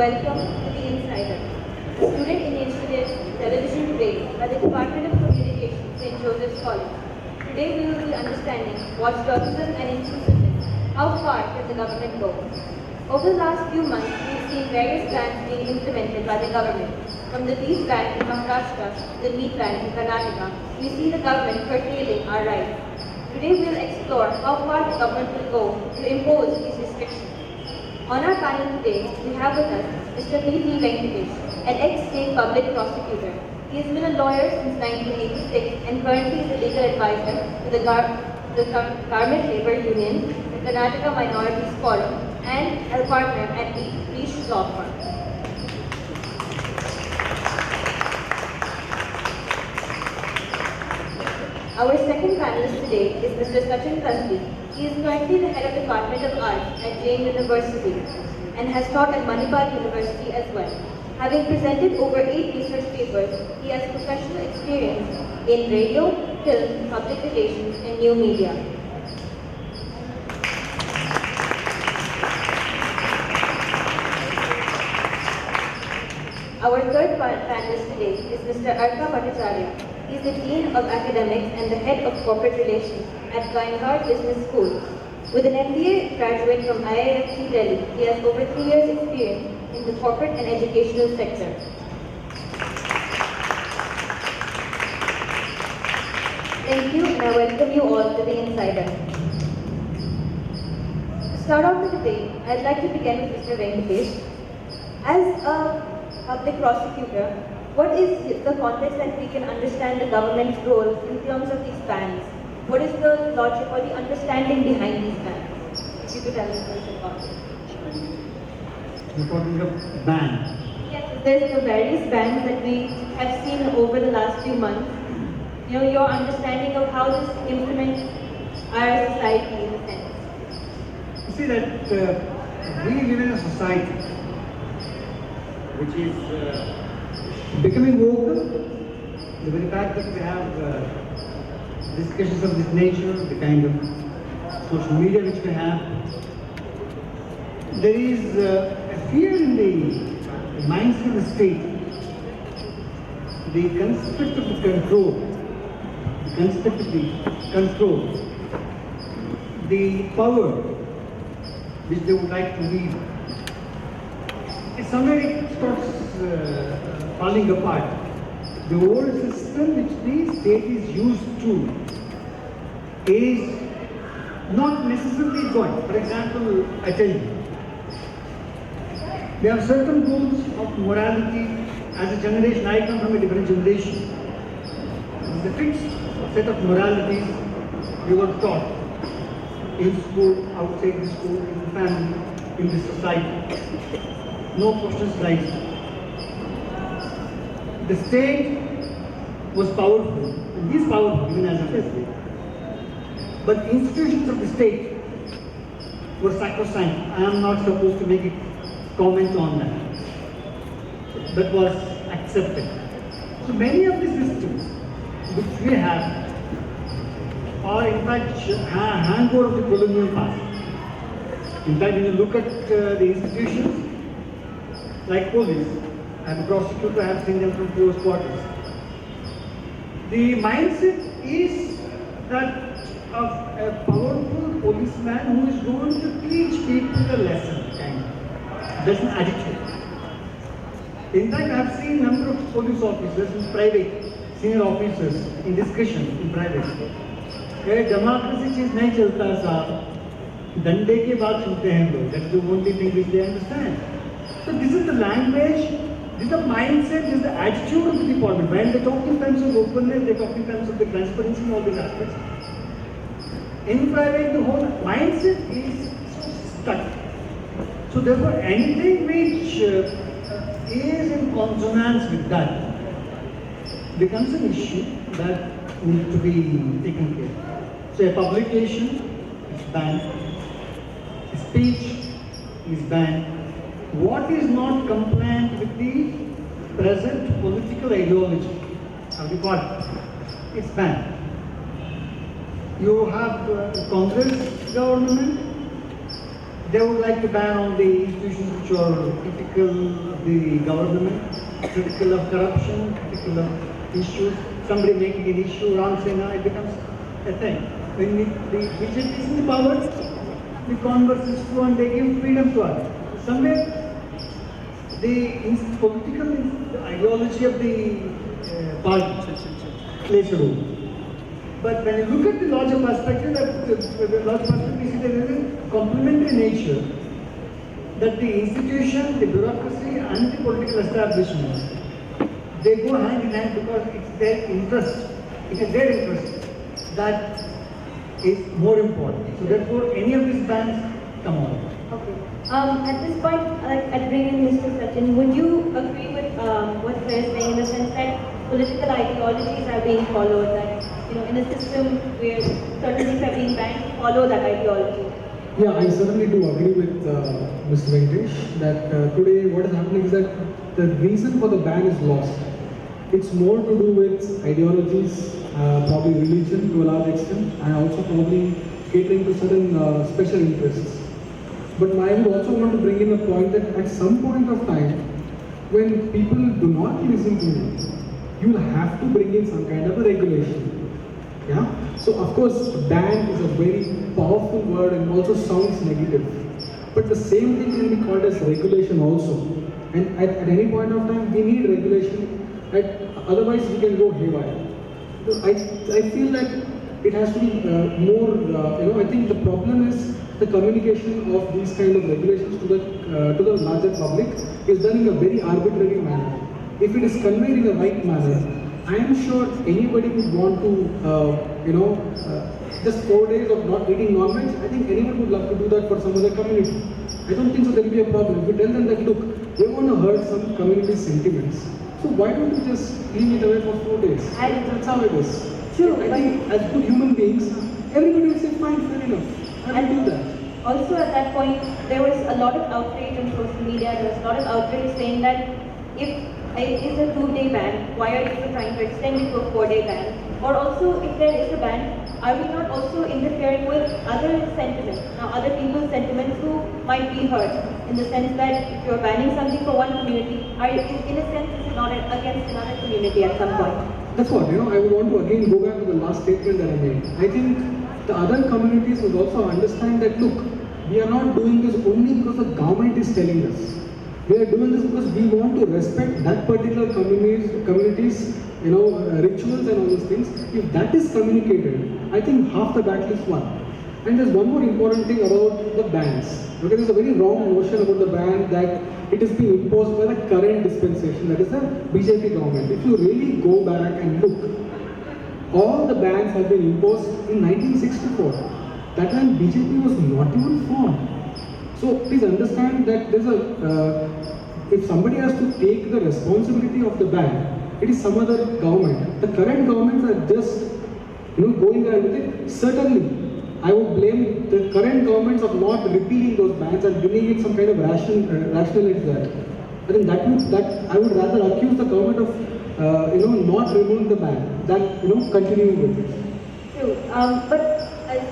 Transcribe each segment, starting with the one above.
welcome to The Insider, a student initiative television debate by the Department of Communications, St. Joseph's College. Today we will be understanding watchdogism and inclusiveness. How far can the government go? Over the last few months, we've seen various bans being implemented by the government. From the beef ban in Maharashtra to the meat ban in Karnataka, we see the government curtailing our rights. Today we'll explore how far the government will go to impose these restrictions. On our panel today, we have with us Mr. P.V. Venkatesh, an ex-state public prosecutor. He has been a lawyer since 1986 and currently is a legal advisor to the Garment Labour Union, the Karnataka Minorities Forum, and a partner at the Reach Law Firm. Our second panelist today is Mr. Sachin Khaldi. He is currently the head of Department of Arts at Jain University and has taught at Manipal University as well. Having presented over 8 research papers, he has professional experience in radio, film, public relations, and new media. Our third panelist today is Mr. Arka Bhattacharya. He is the Dean of Academics and the Head of Corporate Relations at Goenka Business School. With an MBA graduate from IIFT Delhi, he has over 3 years experience in the corporate and educational sector. Thank you, and I welcome you all to The Insider. To start off the debate, I'd like to begin with Mr. Venkatesh. As a public prosecutor, what is the context that we can understand the government's role in terms of these bans? What is the logic or the understanding behind these bans? If you could tell us a little about it. You're talking of ban. Yes, there's the various bans that we have seen over the last few months. You know, your understanding of how this implements our society in a sense. You see that we live in a society which is becoming vocal. The very fact that we have discussions of this nature, the kind of social media which we have, there is a fear in the minds of the state. The concept of the control, the power which they would like to lead, somewhere it starts falling apart. The old system which the state is used to is not necessarily good. For example, I tell you, there are certain rules of morality. As a generation, I come from a different generation. There is a fixed set of moralities we were taught in school, outside the school, in the family, in the society. No questions raised. The state was powerful, and is powerful even as it is. But the institutions of the state were sacrosanct. I am not supposed to make a comment on that. That was accepted. So many of the systems which we have are in fact hangover of the colonial past. In fact, when you look at the institutions like police, as a prosecutor, I have seen them from close quarters. The mindset is that of a powerful policeman who is going to teach people a lesson, kind of. That's an attitude. In fact, I have seen a number of police officers in private, senior officers in discussion in private. where democracy चीज नहीं चलता साहब, डंडे की बात सुनते हैं लोग. That's the only thing which they understand. So this is the language, this is the mindset, this is the attitude of the department. When they talk in terms of openness, they talk in terms of the transparency and all these aspects. In private, the whole mindset is stuck. So therefore, anything which is in consonance with that becomes an issue that needs to be taken care of. So a publication is banned, speech is banned. What is not compliant with the present political ideology of the party, it's banned. You have Congress government, they would like to ban all the institutions which are typical of the government, typical of corruption, typical of issues. Somebody making an issue, Ram Sena, it becomes a thing. When the BJP is in the power, the converse is true and they give freedom to us. Somewhere, the political ideology of the party plays a role. But when you look at the larger perspective, the larger perspective is there is a complementary nature that the institution, the bureaucracy and the political establishment, they go hand in hand because it's their interest, it is their interest that is more important. So therefore, any of these bans come on. Okay. At this point, I'd bring in Mr. Sachin. Would you agree with what Sir is saying in the sense that political ideologies are being followed? That in a system where certain things are being banned, follow that ideology. Yeah, I certainly do agree with Mr. Venkatesh that today what is happening is that the reason for the ban is lost. It's more to do with ideologies, probably religion to a large extent, and also probably catering to certain special interests. But I would also want to bring in a point that at some point of time, when people do not listen to you, you will have to bring in some kind of a regulation. Yeah? So of course, ban is a very powerful word and also sounds negative. But the same thing can be called as regulation also. And at any point of time, we need regulation. Otherwise, we can go haywire. So I feel that it has to be more, I think the problem is the communication of these kind of regulations to the larger public is done in a very arbitrary manner. If it is conveyed in the right manner, I am sure anybody would want to, just 4 days of not eating non-veg. I think anyone would love to do that for some other community. I don't think so there will be a problem. If you tell them that, look, they want to hurt some community sentiments. So why don't you just leave it away for 4 days? That's how it is. True. I think as good human beings, everybody will say, fine, fair enough. I will do that. Also at that point, there was a lot of outrage on social media. There was a lot of outrage saying that if it is a 2-day ban, why are you trying to extend it to a 4-day ban? Or also, if there is a ban, are we not also interfering with other sentiments, other people's sentiments who might be hurt? In the sense that if you're banning something for one community, in a sense, is it not against another community at some point? That's what, I would want to again go back to the last statement that I made. I think the other communities would also understand that, look, we are not doing this only because the government is telling us. We are doing this because we want to respect that particular community's rituals and all those things. If that is communicated, I think half the battle is won. And there's one more important thing about the bans. Okay, there's a very wrong notion about the ban that it is being imposed by the current dispensation, that is the BJP government. If you really go back and look, all the bans have been imposed in 1964. That time BJP was not even formed. So please understand that there's if somebody has to take the responsibility of the ban, it is some other government. The current governments are just going ahead with it. Certainly, I would blame the current governments of not repealing those bans and bringing in some kind of rationality there. I think that I would rather accuse the government of not removing the ban than continuing with it. True. But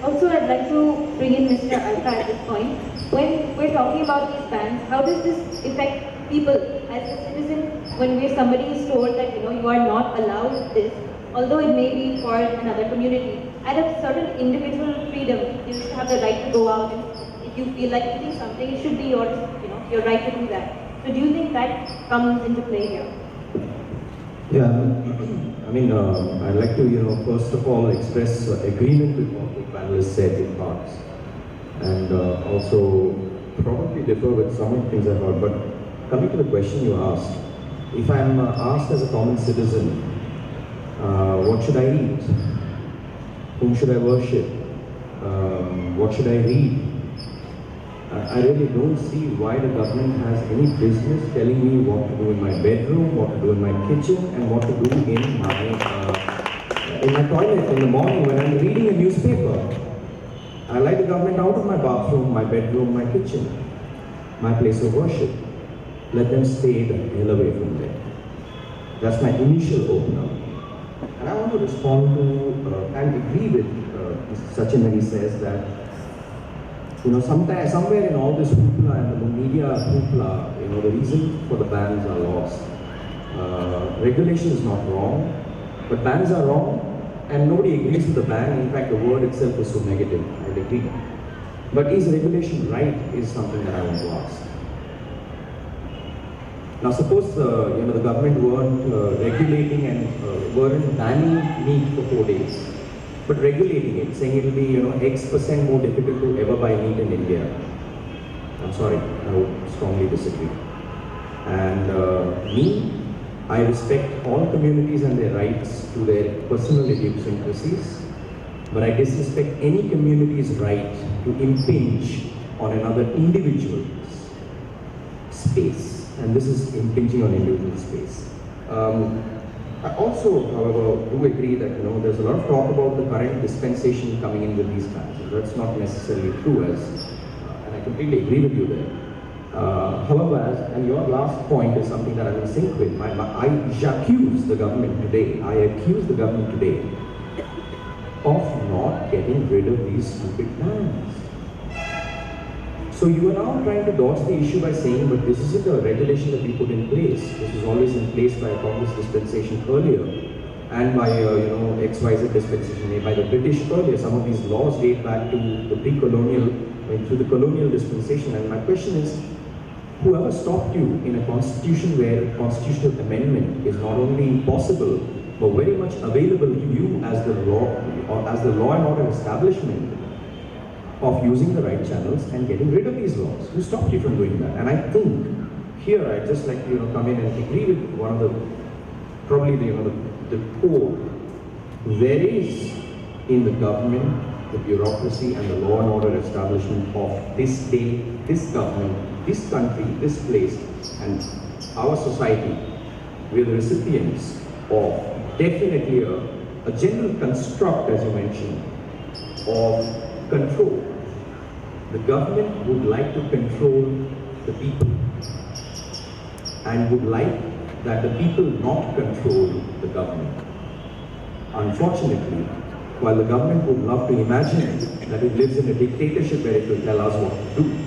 also I'd like to bring in Mr. Alka at this point. When we're talking about these bans, how does this affect people as a citizen when somebody is told that you are not allowed this, although it may be for another community? At a certain individual freedom, you should have the right to go out, and if you feel like eating something, it should be yours, your right to do that. So do you think that comes into play here? Yeah, I mean, I'd like to, first of all, express agreement with what the panelists said in parts, and also probably differ with some of the things I've heard. But coming to the question you asked, if I'm asked as a common citizen, what should I eat? Whom should I worship? What should I read? I really don't see why the government has any business telling me what to do in my bedroom, what to do in my kitchen, and what to do in my toilet in the morning when I'm reading a newspaper. I like the government out of my bathroom, my bedroom, my kitchen, my place of worship. Let them stay the hell away from there. That's my initial opener. And I want to respond to and agree with Mr. Sachin when he says that somewhere in all this hoopla and the media hoopla, the reason for the bans are lost. Regulation is not wrong, but bans are wrong, and nobody agrees with the ban. In fact, the word itself is so negative. I agree. But is regulation right? Is something that I want to ask. Now, suppose the government weren't regulating and weren't banning meat for 4 days, but regulating it, saying it will be X% more difficult to ever buy meat in India. I'm sorry, I would strongly disagree. And I respect all communities and their rights to their personal idiosyncrasies, but I disrespect any community's right to impinge on another individual's space, and this is impinging on individual space. I also, however, do agree that there's a lot of talk about the current dispensation coming in with these bans. That's not necessarily true, and I completely agree with you there. However, and your last point is something that I'm in sync with. I accuse the government today of not getting rid of these stupid bans. So you are now trying to dodge the issue by saying, but this isn't a regulation that we put in place. This was always in place by a Congress dispensation earlier, and by XYZ dispensation made by the British earlier. Some of these laws date back to the pre-colonial, to the colonial dispensation. And my question is, whoever stopped you in a constitution where constitutional amendment is not only possible, but very much available to you as the law, or as the law and order establishment, of using the right channels and getting rid of these laws? Who stopped you from doing that? And I think here I'd just like to come in and agree with one of the, probably the core. There is in the government, the bureaucracy and the law and order establishment of this state, this government, this country, this place, and our society, we are the recipients of definitely a general construct, as you mentioned, of control. The government would like to control the people and would like that the people not control the government. Unfortunately, while the government would love to imagine that it lives in a dictatorship where it will tell us what to do,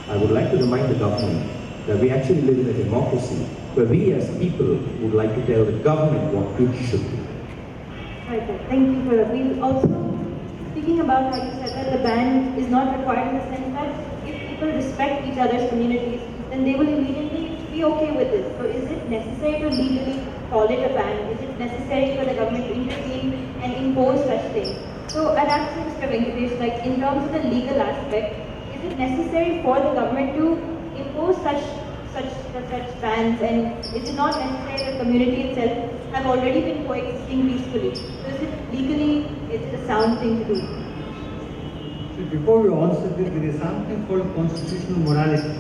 I would like to remind the government that we actually live in a democracy where we as people would like to tell the government what it should do. Right, sir. Thank you for that. We'll also, speaking about how you said that the ban is not required in the sense that if people respect each other's communities, then they will immediately be okay with this. So is it necessary to legally call it a ban? Is it necessary for the government to intervene and impose such things? So I'd ask you, Mr. Venkatesh, like in terms of the legal aspect, is it necessary for the government to impose such bans, and is it not necessary the community itself have already been coexisting peacefully? So is it legally, is it a sound thing to do? So before you answer this, there is something called constitutional morality.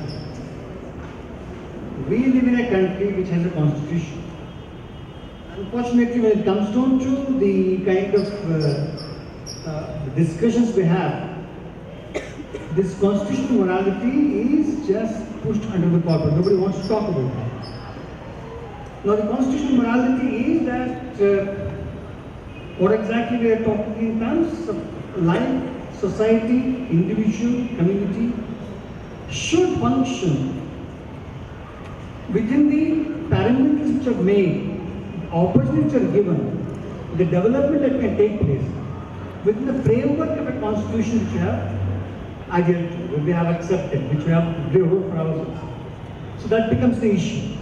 We live in a country which has a constitution. Unfortunately, when it comes down to the kind of discussions we have, this constitutional morality is just pushed under the carpet. Nobody wants to talk about that. Now, the constitutional morality is that what exactly we are talking in terms of life, society, individual, community should function within the parameters which are made, opportunities are given, the development that can take place within the framework of a constitution which we have adhered to, which we have accepted, which we have wrote for ourselves. So that becomes the issue.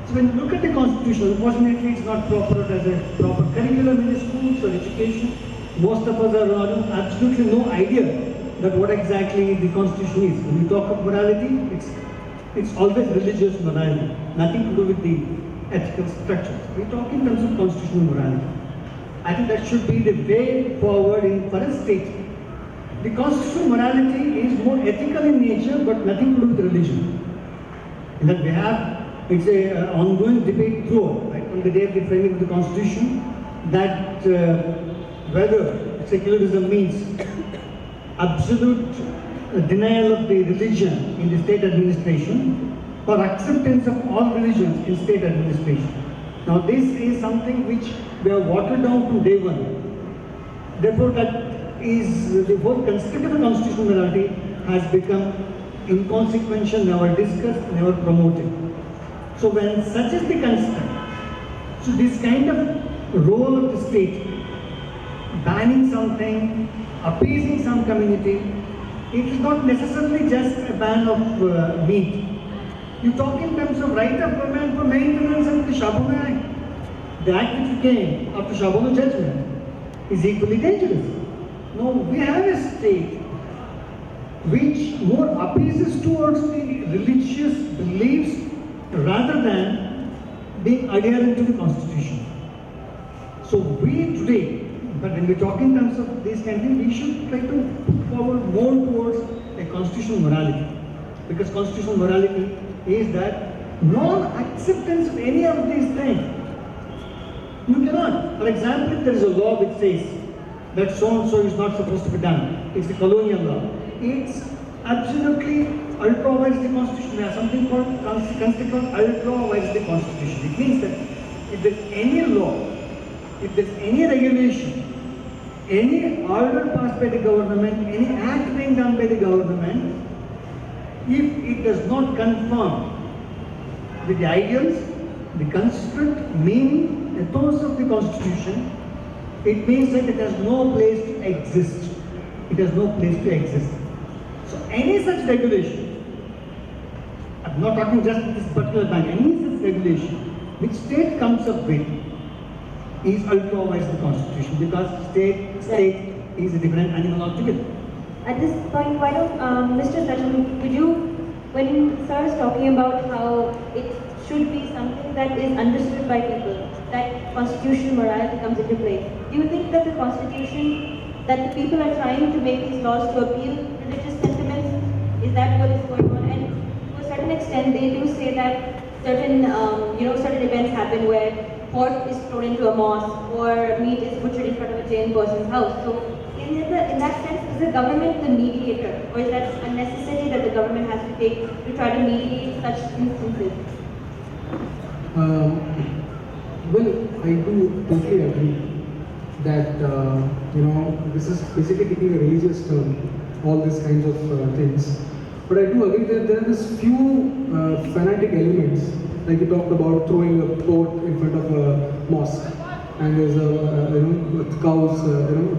So when you look at the constitution, unfortunately it's not proper as a proper curriculum in the schools or education. Most of us have absolutely no idea that what exactly the constitution is. When we talk of morality, it's always religious morality, nothing to do with the ethical structures. We talk in terms of constitutional morality. I think that should be the way forward for a state. The constitutional morality is more ethical in nature, but nothing to do with religion. And that we have, it's an ongoing debate throughout, right, from the day of the framing of the constitution, that whether secularism means absolute denial of the religion in the state administration or acceptance of all religions in state administration. Now this is something which we have watered down to day one. Therefore, that is the whole construct of the constitutional morality has become inconsequential, never discussed, never promoted. So when such is the concern, so this kind of role of the state, banning something, appeasing some community, it is not necessarily just a ban of meat. You talk in terms of right of government for maintenance of the Shabuna Act. The act which came after Shabuna judgment is equally dangerous. No, we have a state which more appeases towards the religious beliefs rather than being adherent to the constitution. So we today, but when we talk in terms of these kind of things, we should try to put forward more towards a constitutional morality. Because constitutional morality is that non-acceptance of any of these things. You cannot. For example, if there is a law which says that so and so is not supposed to be done, it's a colonial law. It's absolutely ultra-wise the constitution. We have something called constitution called ultra-wise the constitution. It means that if there's any law, if there's any regulation, any order passed by the government, any act being done by the government, if it does not conform with the ideals, the construct, meaning, ethos of the constitution, it means that it has no place to exist. It has no place to exist. So any such regulation, I'm not talking just this particular ban, any such regulation which state comes up with is ultra-wise the constitution, because state is a different animal altogether. At this point, why don't, Mr. Sachin, could you, when Sir is talking about how it should be something that is understood by people, that constitutional morality comes into play, do you think that the constitution, that the people are trying to make these laws to appeal religious sentiments, is that what is going on? And to a certain extent, they do say that certain, certain events happen where pork is thrown into a mosque or meat is butchered in front of a Jain person's house. So in that sense, is the government the mediator, or is that a necessity that the government has to take to try to mediate such instances? Well, I do totally agree that this is basically taking a religious turn, all these kinds of things. But I do agree that there are these few fanatic elements, like you talked about throwing a pork in front of a mosque, and there's a cow's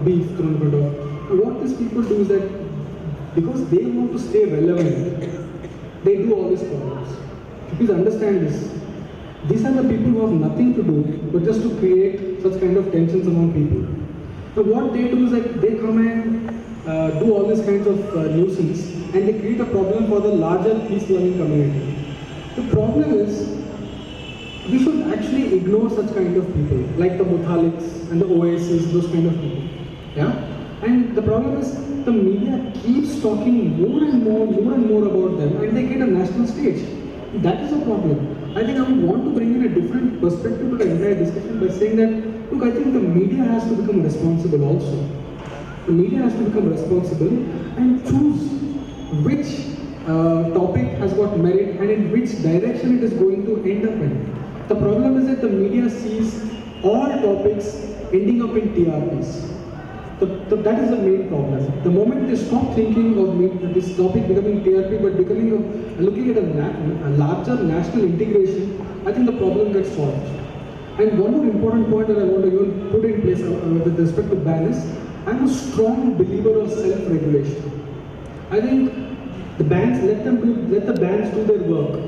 beef thrown in front of. And what these people do is that because they want to stay relevant, they do all these problems. Please understand this. These are the people who have nothing to do but just to create such kind of tensions among people. So what they do is that they come and do all these kinds of nuisance, and they create a problem for the larger peace-loving community. The problem is, we should actually ignore such kind of people, like the Muthaliks and the Oasis, those kind of people. Yeah? And the problem is, the media keeps talking more and more about them, and they get a national stage. That is a problem. I think I would want to bring in a different perspective to the entire discussion by saying that, look, I think the media has to become responsible also. The media has to become responsible and choose which topic has got merit and in which direction it is going to end up in. The problem is that the media sees all topics ending up in TRPs. That is the main problem. The moment they stop thinking of this topic becoming TRP but looking at a larger national integration, I think the problem gets solved. And one more important point that I want to even put in place with respect to ban is, I'm a strong believer of self-regulation. I think the bands, let the bands do their work.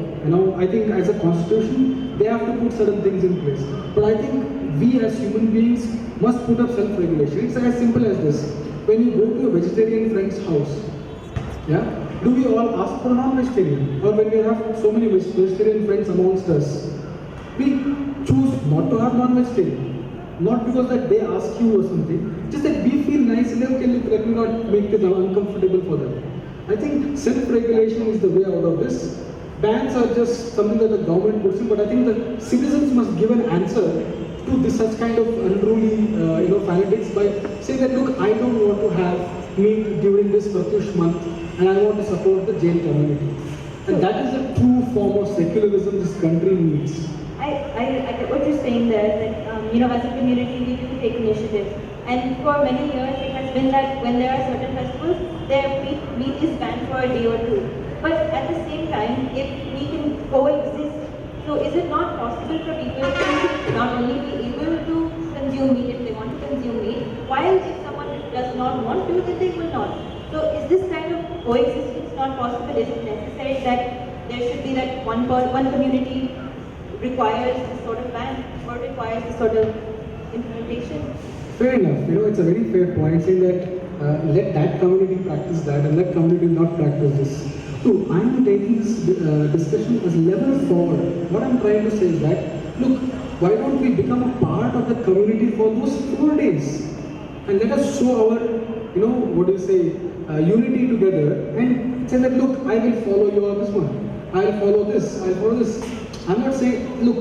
I think as a constitution, they have to put certain things in place. But I think we as human beings must put up self-regulation. It's as simple as this. When you go to a vegetarian friend's house, do we all ask for a non-vegetarian? Or when we have so many vegetarian friends amongst us, we choose not to have non-vegetarian. Not because that they ask you or something, just that we feel nice and okay, let me not make it uncomfortable for them. I think self-regulation is the way out of this. Bans are just something that the government puts in, but I think the citizens must give an answer to this such kind of unruly fanatics by saying that, look, I don't want to have meat during this Pratyush month and I want to support the Jain community. And that is a true form of secularism this country needs. I get what you're saying there, that as a community we do take initiative, and for many years it has given that when there are certain festivals, their meat is banned for a day or two. But at the same time, if we can coexist, so is it not possible for people to not only be able to consume meat if they want to consume meat, while if someone does not want to, then they will not. So is this kind of coexistence not possible? Is it necessary that there should be that one community requires this sort of ban or requires this sort of implementation? Fair enough. It's a very fair point saying that let that community practice that and let community not practice this. So I'm taking this discussion as level forward. What I'm trying to say is that, look, why don't we become a part of the community for those 4 days? And let us show our, unity together and say that, look, I will follow your this one. I'll follow this. I'll follow this. I'm not saying, look,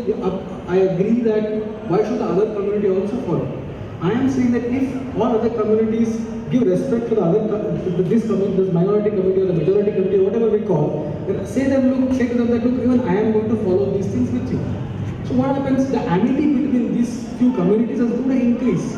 I agree that why should the other community also follow? I am saying that if all other communities give respect to the other, this community, this minority community or the majority community, whatever we call, then say to them that, look, even I am going to follow these things with you. So what happens? The amity between these few communities is going to increase.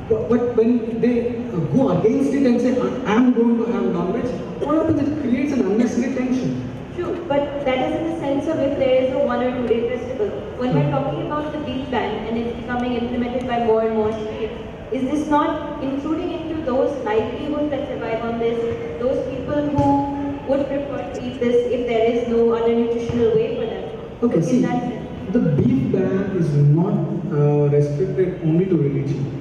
But when they go against it and say, I am going to have non-veg, what happens? It creates an unnecessary tension. True, but that is in the sense of if there is a 1 or 2 day festival. When we're talking about the beef ban and it's becoming implemented by more and more states, is this not intruding into those livelihoods that survive on this, those people who would prefer to eat this if there is no other nutritional way for them? Okay, In see, that sense. the beef ban is not restricted only to religion.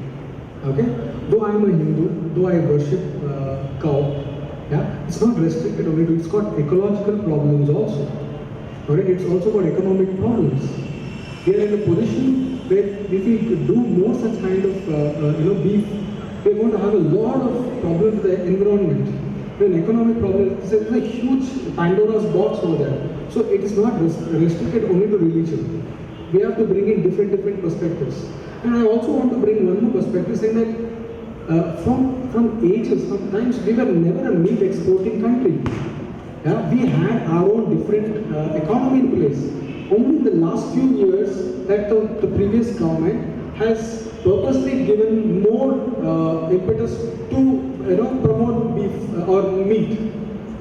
Okay? Though I am a Hindu, though I worship cow, yeah, it's not restricted only to, it's got ecological problems also. Alright, it's also got economic problems. We are in a position where if we could do more such kind of beef, we're going to have a lot of problems with the environment. An economic problem, it's a huge Pandora's box over there. So it is not restricted only to religion. We have to bring in different perspectives. And I also want to bring one more perspective saying that from ages, from times, we were never a meat exporting country. Yeah, we had our own different economy in place. Only in the last few years that the previous government has purposely given more impetus to promote beef or meat.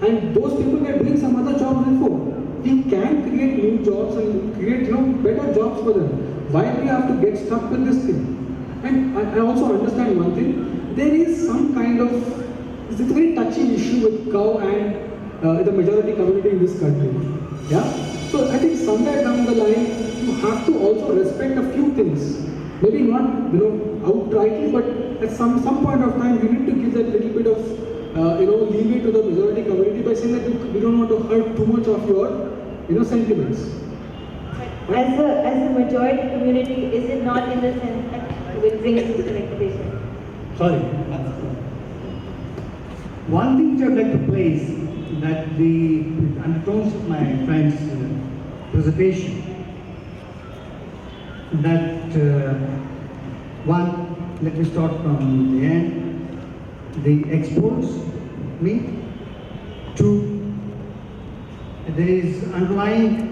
And those people were doing some other jobs before. We can create new jobs and create better jobs for them. Why do we have to get stuck with this thing? And I also understand one thing. There is some kind of, it's a very touchy issue with cow and the majority community in this country. Yeah? So I think somewhere down the line, you have to also respect a few things. Maybe not, outrightly, but at some point of time, you need to give that little bit of, leeway to the majority community by saying that we don't want to hurt too much of your, sentiments. As a majority community, is it not in the sense that it will bring us to collectivization? Sorry. One thing which I would like to place that the undertones of my friend's presentation, that one, let me start from the end, the exports meat. Two, there is underlying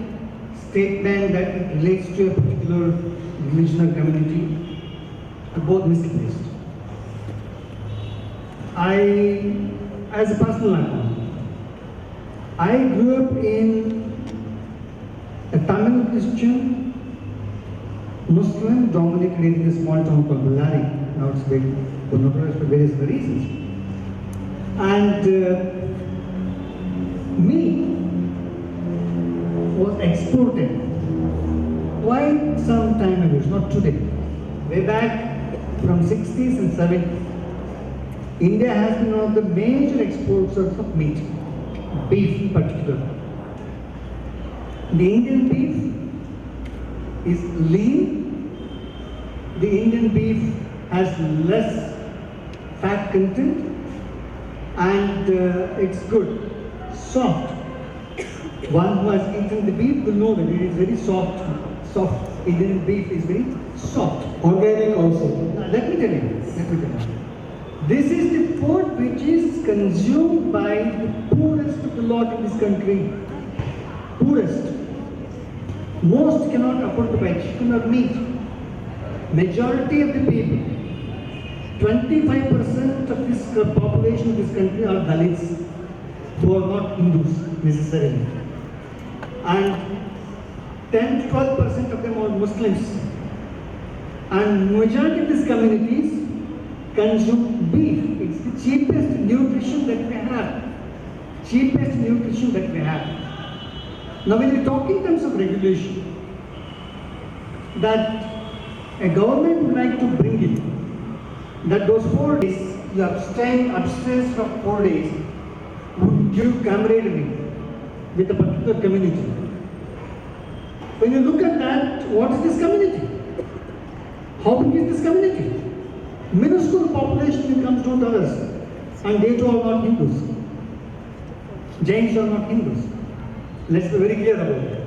statement that it relates to a particular religion or community, are both misplaced. As a personal account, I grew up in a Tamil Christian, Muslim dominated in a small town called Ballari. Now it's big, notorious for various reasons. And meat was exported quite some time ago, it's not today. Way back from 60s and 70s, India has been one of the major exporters of meat, beef in particular. The Indian beef is lean, the Indian beef has less fat content, and it's good, soft. One who has eaten the beef will know that it is very soft. Soft Indian beef is very soft. Organic also. Now, let me tell you. This is the food which is consumed by the poorest of the lot in this country. Poorest. Most cannot afford to buy chicken or meat. Majority of the people, 25% of this the population of this country are Dalits, who are not Hindus necessarily. And 10 to 12% of them are Muslims. And majority of these communities consume beef. It's the cheapest nutrition that we have. Cheapest nutrition that we have. Now when we talk in terms of regulation, that a government would like to bring in, that those 4 days, you abstain from 4 days, would give camaraderie with a particular community. When you look at that, what is this community? How big is this community? Minuscule population when it comes to others, and they too are not Hindus. Jains are not Hindus. Let's be very clear about that.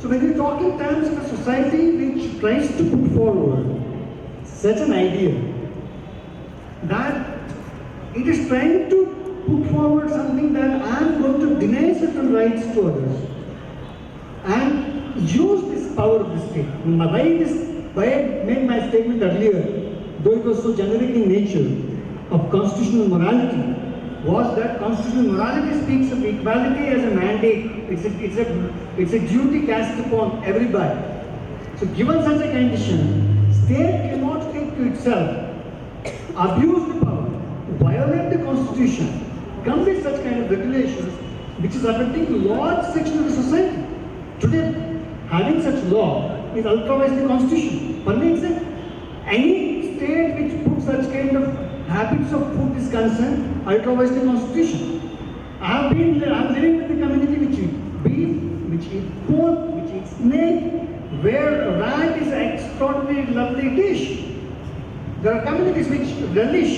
So when we talk in terms of a society which tries to put forward such an idea that it is trying to put forward something that I am going to deny certain rights to others and use this power of the state. Why I made my statement earlier, though it was so generic in nature, of constitutional morality, was that constitutional morality speaks of equality as a mandate. It's a duty cast upon everybody. So given such a condition, state cannot take to itself, abuse the power, violate the constitution, come with such kind of regulations which is affecting large section of the society. Today, having such law is ultravice the constitution. Permits it. Any state which puts such kind of habits of food is concerned, ultravice the constitution. I'm living with the community which eat beef, which eat pork, which eat snake, where rat is an extraordinary lovely dish. There are communities which relish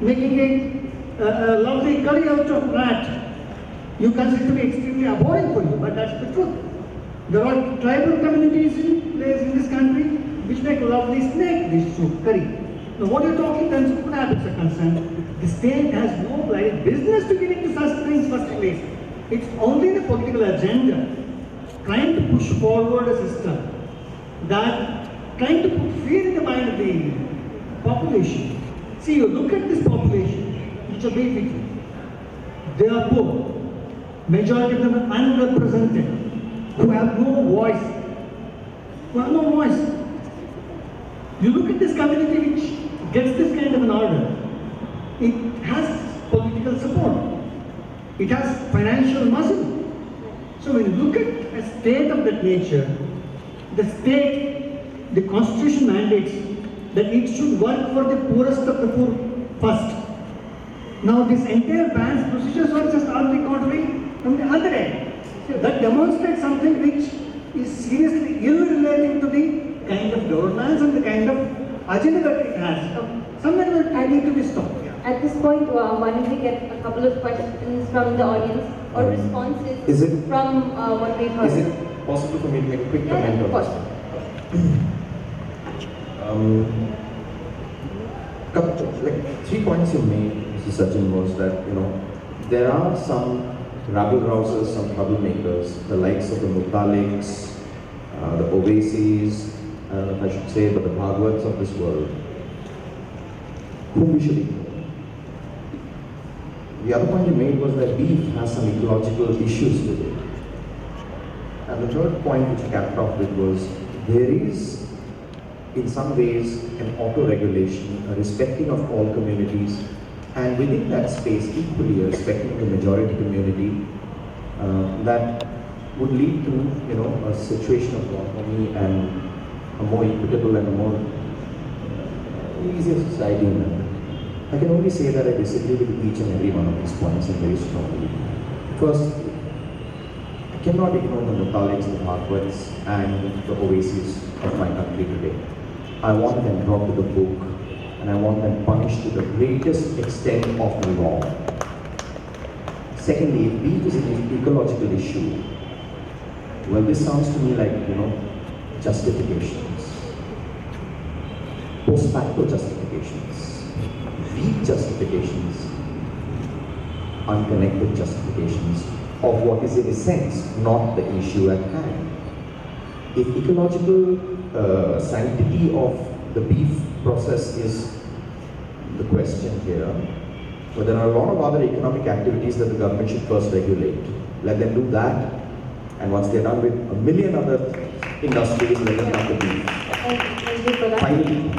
making a lovely curry out of rat. You consider to be extremely abhorrent for you, but that's the truth. There are tribal communities in this country which make lovely snake dish soup, curry. Now what you're talking in terms of food habits are concerned, the state has no right business to get into such things first place. It's only the political agenda trying to push forward a system that trying to put fear in the mind of the population. See, you look at this population, which are basically, they are poor. Majority of them are unrepresented, who have no voice. You look at this community which gets this kind of an order. It has political support. It has financial muscle. So when you look at a state of that nature, the constitution mandates that it should work for the poorest of the poor first. Now this entire ban's procedures are just on the contrary from the other end. So that demonstrates something which is seriously ill relating to the kind of governance and the kind of agenda that it has. Somewhere that need to be stopped. At this point, why don't we get a couple of questions from the audience or responses Is it- from what we've heard? Is it possible for me to make a quick Yeah, comment of on course. this? Like 3 points you made, Mr. Sachin, was that there are some rabble rousers, some troublemakers, the likes of the Mutaliks, the Ovaisis, I don't know if I should say, but the Bhagavats of this world, whom we should ignore. The other point you made was that beef has some ecological issues with it. And the third point which you capped off with was there is, in some ways, an auto-regulation, a respecting of all communities, and within that space, equally a respecting of the majority community, that would lead to, a situation of autonomy and a more equitable and a more easier society in that. I can only say that I disagree with each and every one of these points and very strongly. First, I cannot ignore the Mutaliks, the Bhagavats, and the Ovaisis of my country today. I want them brought to the book, and I want them punished to the greatest extent of the law. Secondly, if beef is an ecological issue, well, this sounds to me like, justifications. Post facto justifications. Weak justifications. Unconnected justifications of what is in a sense not the issue at hand. If ecological sanctity of the beef process is the question here, But there are a lot of other economic activities that the government should first regulate. Let them do that, and once they're done with a million other industries, let them come to beef. Thank you for that. Finally,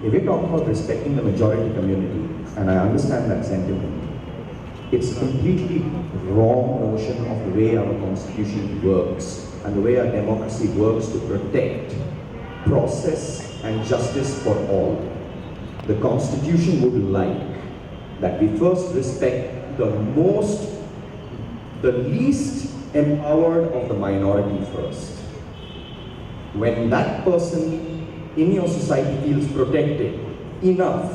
if we're talking about respecting the majority community, and I understand that sentiment, it's a completely wrong notion of the way our constitution works and the way our democracy works to protect process and justice for all. The constitution would like that we first respect the least empowered of the minority first. When that person in your society feels protected enough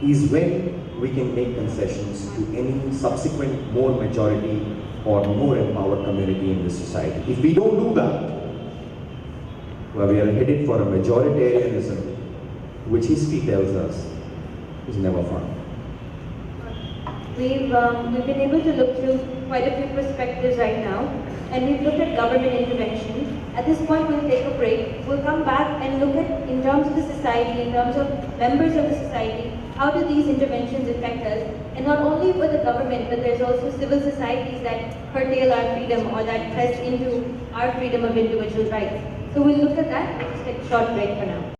is when we can make concessions to any subsequent more majority or more empowered community in this society. If we don't do that, well, we are headed for a majoritarianism, which history tells us is never fun. We've been able to look through quite a few perspectives right now, and we've looked at government intervention. At this point, we'll take a break. We'll come back and look at, in terms of the society, in terms of members of the society, how do these interventions affect us? And not only for the government, but there's also civil societies that curtail our freedom or that press into our freedom of individual rights. So we'll look at that. We'll just take a short break for now.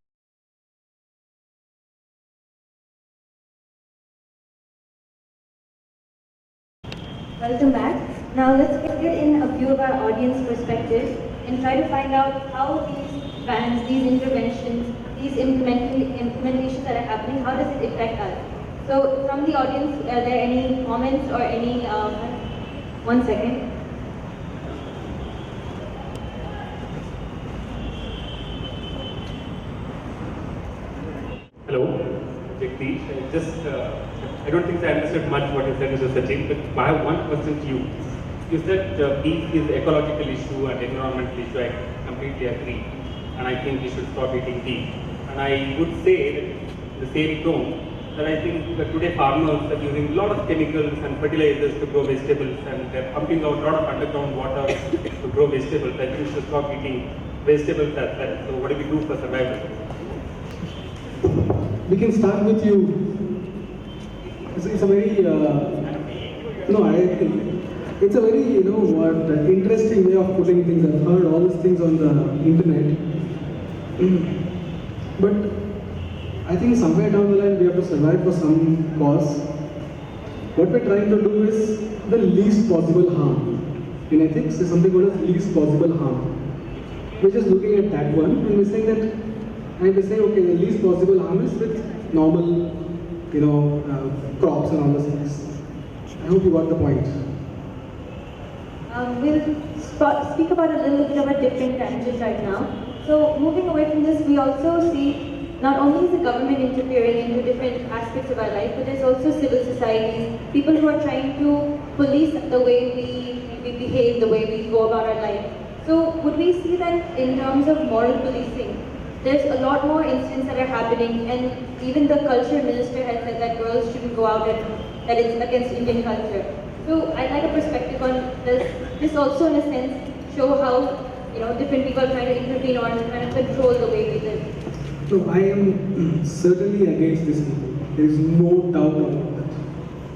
Welcome back. Now let's get in a view of our audience perspective and try to find out how these bans, these interventions, these implementations that are happening, how does it affect us? So from the audience, are there any comments or any, 1 second. Hello, Jagdish. I don't think I understood much what you said, Mr. Sachin, but I have one question to you. You said beef is ecological issue and environmental issue. I completely agree, and I think we should stop eating beef. And I would say that in the same tone that I think that today farmers are using a lot of chemicals and fertilizers to grow vegetables, and they're pumping out a lot of underground water to grow vegetables. I think we should stop eating vegetables as well. So what do we do for survival? We can start with you. It's a very, it's a very, interesting way of putting things. I've heard all these things on the internet. But I think somewhere down the line we have to survive for some cause. What we're trying to do is the least possible harm. In ethics, there's something called as least possible harm. We're just looking at that one and we're saying that, and we're saying, okay, the least possible harm is with normal, crops and all those things. I hope you got the point. We'll speak about a little bit of a different tangent right now. So moving away from this, we also see not only is the government interfering into different aspects of our life, but there's also civil societies, people who are trying to police the way we behave, the way we go about our life. So would we see that in terms of moral policing, there's a lot more incidents that are happening, and even the culture minister has said that girls shouldn't go out and that it's against Indian culture. So I'd like a perspective on this also in a sense show how different people are trying to intervene or trying to control the way we live. So I am certainly against this people. There is no doubt about that.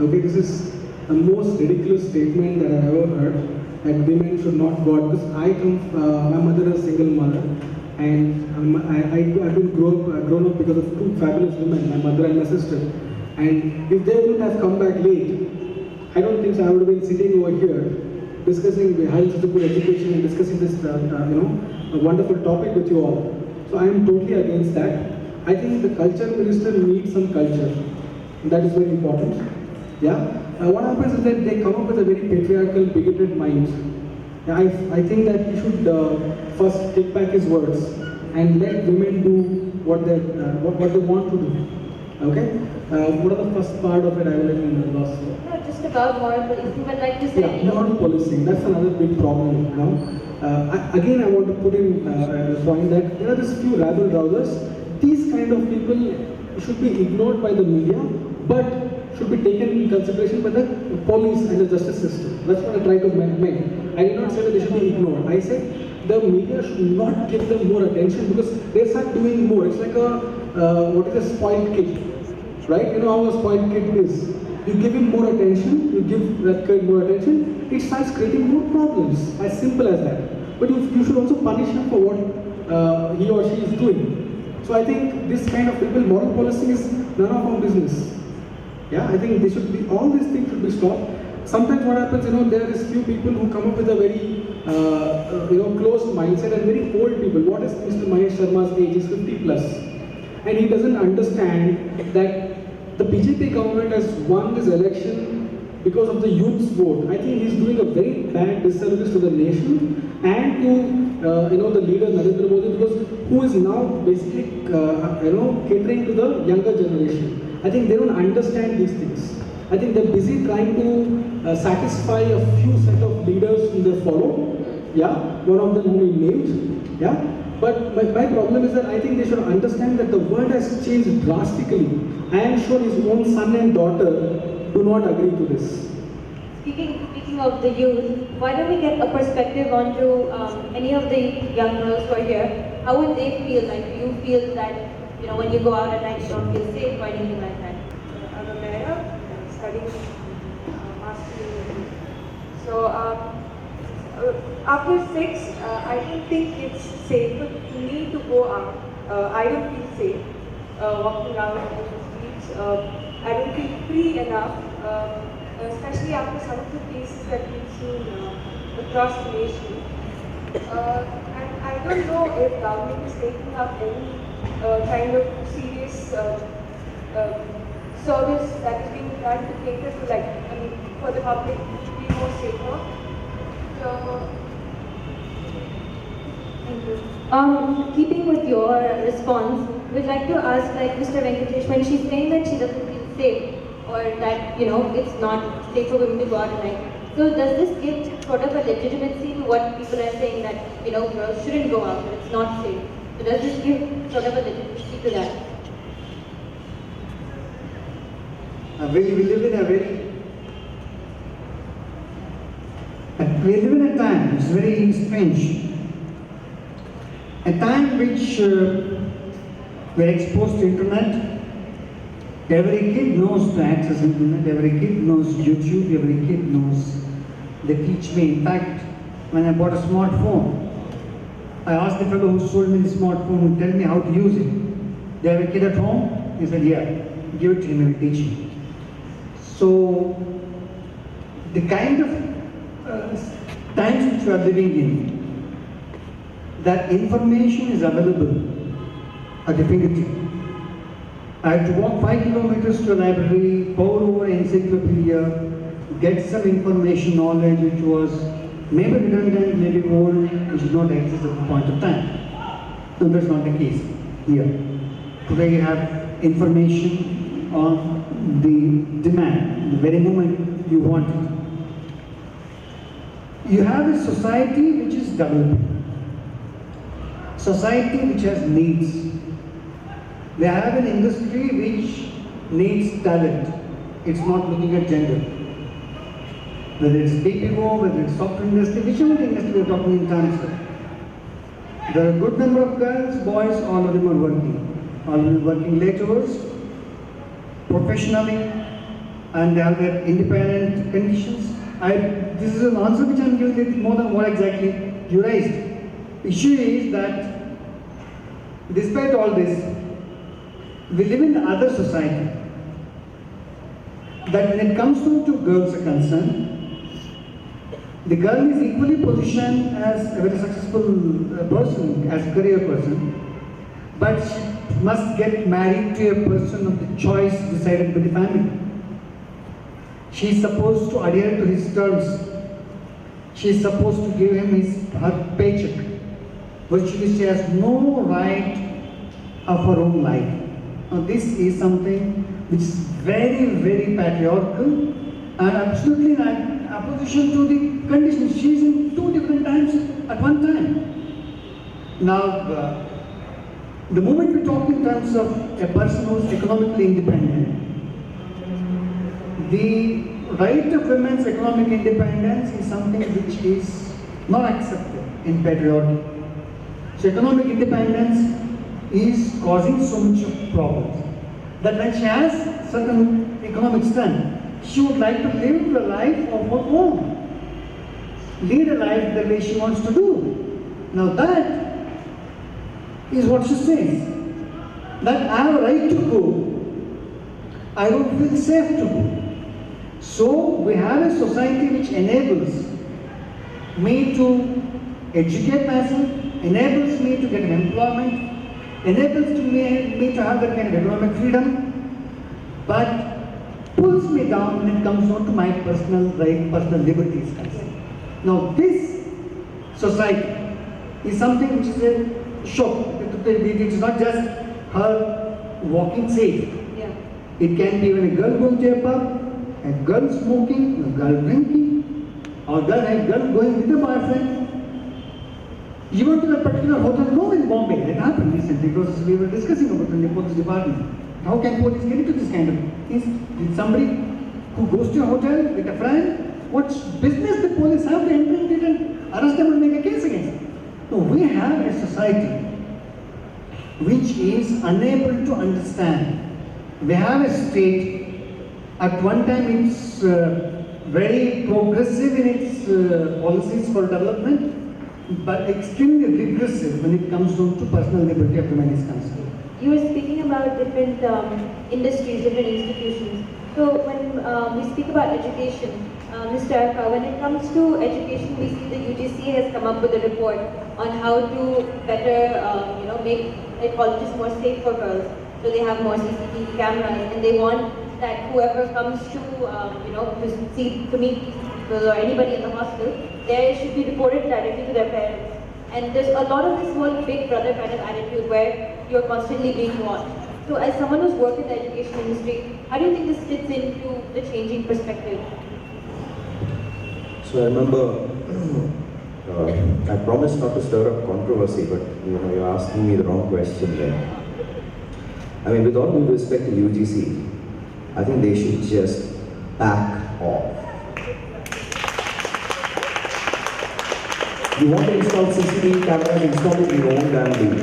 Okay, this is the most ridiculous statement that I've ever heard, that women should not go out. Because my mother is a single mother, and I've been grown up because of two fabulous women, my mother and my sister. And if they wouldn't have come back late, I don't think so I would have been sitting over here discussing having such a good education and discussing this, a wonderful topic with you all. So I am totally against that. I think the culture minister needs some culture. That is very important. Yeah. What happens is that they come up with a very patriarchal, bigoted mind. I think that he should first take back his words and let women do what they want to do. Okay? What are the first part of it? I will let you know. Not just about moral policing, but like you said, Yeah, moral policing. That's another big problem. Again, I want to put in a point that there are these few rabble rousers. These kind of people should be ignored by the media, but should be taken in consideration by the police and the justice system. That's what I try to make. I did not say that they should be ignored. I said the media should not give them more attention because they start doing more. It's like a spoiled kid. right? You know how a spoiled kid is. You give him more attention, you give that kid more attention, it starts creating more problems. As simple as that. But you should also punish him for what he or she is doing. So I think this kind of people, moral policing is none of our business. Yeah, I think they should be, all these things should be stopped. Sometimes what happens, there is few people who come up with a very, closed mindset, and very old people. What is Mr. Mahesh Sharma's age? He's 50 plus. And he doesn't understand that the BJP government has won this election because of the youth's vote. I think he's doing a very bad disservice to the nation and to, the leader Narendra Modi, because who is now basically, catering to the younger generation. I think they don't understand these things. I think they're busy trying to satisfy a few set of leaders whom they follow. Yeah, one of them whom he named. Yeah, but my problem is that I think they should understand that the world has changed drastically. I am sure his own son and daughter do not agree to this. Speaking of the youth, why don't we get a perspective onto any of the young girls who are here? How would they feel? Like, do you feel that when you go out at night you don't feel safe or anything like that? I'm a lawyer, studying master's degree. So after 6, I don't think it's safe for me to go out. I don't feel safe walking out in the streets. I don't feel free enough, especially after some of the cases that we've seen across the nation. And I don't know if government is taking up any kind of serious service that is being done to cater to, for the public to be more safer. So, thank you. Keeping with your response, we'd like to ask, Mr. Venkatesh, when she's saying that she doesn't feel safe, or that, it's not safe for women to go out at night. So does this give sort of a legitimacy to what people are saying that, girls shouldn't go out, that it's not safe? So does this give sort of a legitimacy to that? We live in a time which is very strange. A time which we're exposed to internet. Every kid knows to access internet, every kid knows YouTube, every kid knows they teach me. In fact, when I bought a smartphone, I asked the fellow who sold me the smartphone to tell me how to use it. They have a kid at home? He said, yeah, give it to him, I will teach him. So, the kind of times which we are living in, that information is available at the fingertip. I had to walk 5 kilometers to a library, pour over an encyclopedia, get some information, knowledge which was maybe redundant, maybe old, which did not exist at the point of time. No, that's not the case here. Today you have information on the demand, the very moment you want it. You have a society which is developing, society which has needs. They have an industry which needs talent. It's not looking at gender. Whether it's BPO, whether it's software industry, whichever industry we're talking in terms of. There are a good number of girls, boys, all of them are working. All of them are working late hours, professionally, and they have their independent conditions. This is an answer which I'm giving it more than what exactly you raised. Issue is that despite all this, we live in another society that when it comes to girls are concerned, the girl is equally positioned as a very successful person, as a career person, but she must get married to a person of the choice decided by the family. She is supposed to adhere to his terms. She is supposed to give him her paycheck. Virtually she has no right of her own life. Now this is something which is very, very patriarchal and absolutely in opposition to the conditions. She is in 2 different times at one time. Now, the moment we talk in terms of a person who is economically independent, the right of women's economic independence is something which is not accepted in patriarchy. So economic independence is causing so much of problems. that when she has certain economic strength, she would like to live the life of her own, lead a life the way she wants to do. Now that is what she says, that I have a right to go, I don't feel safe to go. So we have a society which enables me to educate myself, enables me to get an employment, enables me to have that kind of economic freedom, but pulls me down when it comes down to my personal right, personal liberties. Now this society is something which is a shock. It is not just her walking safe. Yeah. It can be when a girl going to a pub, a girl smoking, a girl drinking, or a girl going with a boyfriend. Even to a particular hotel room in Bombay, that happened recently because we were discussing about in the police department. How can police get into this kind of things? With somebody who goes to a hotel with a friend, what business the police have to enter into it and arrest them and make a case against them? No, we have a society which is unable to understand. We have a state, at one time it's very progressive in its policies for development, but extremely regressive when it comes down to personal liberty of women is concerned. You were speaking about different industries, different institutions. So when we speak about education, Mr. Arka, when it comes to education, we see the UGC has come up with a report on how to better, make colleges more safe for girls. So they have more CCTV cameras, and they want that whoever comes to, to meet people or anybody in the hostel, they should be reported directly to their parents. And there's a lot of this whole big brother kind of attitude where you're constantly being watched. So as someone who's worked in the education industry, how do you think this fits into the changing perspective? So I remember, I promised not to stir up controversy, but you're asking me the wrong question there. I mean, with all due respect to UGC, I think they should just back off. You want to install CCTV cameras, install it in your own damn league.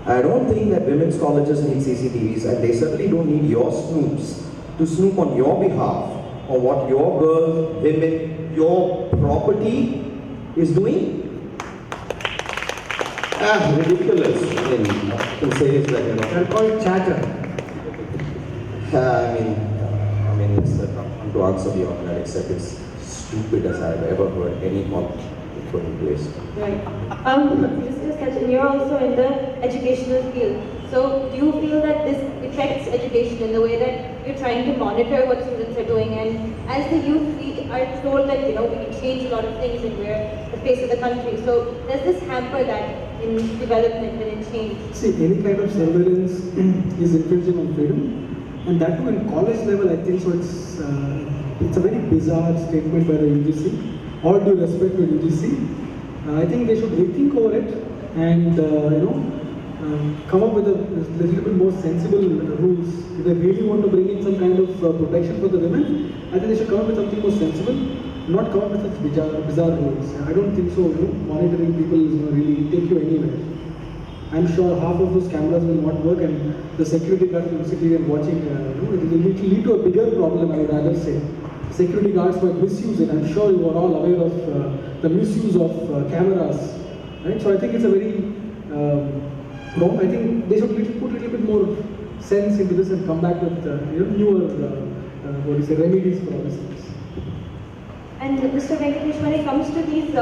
I don't think that women's colleges need CCTVs, and they certainly don't need your snoops to snoop on your behalf on what your girls, women, your property is doing. Ridiculous. I mean, I can say is that, They're called chatter. I mean, it's not to answer beyond that, except it's stupid as I've ever heard any policy put in place. Right. Mr. Sachin, you're also in the educational field. So do you feel that this affects education in the way that you're trying to monitor what students are doing, and as the youth we are told that we can change a lot of things and we're the face of the country. So does this hamper that in development and in change? See, any kind of surveillance is infringing on freedom, and that too in college level, I think so. It's a very bizarre statement by the UGC. All due respect to UGC, I think they should rethink over it and come up with a little bit more sensible rules. If they really want to bring in some kind of protection for the women, I think they should come up with something more sensible, not come up with such bizarre rules. I don't think so. Monitoring people is going to really take you anywhere. I'm sure half of those cameras will not work, and the security guards will sit here and watching. It will lead to a bigger problem, I would rather say. Security guards might misuse it. I'm sure you are all aware of the misuse of cameras, right? So I think it's a very wrong. I think they should put a little bit more sense into this and come back with newer remedies for all these things. And Mr. Venkatesh, when it comes to these, the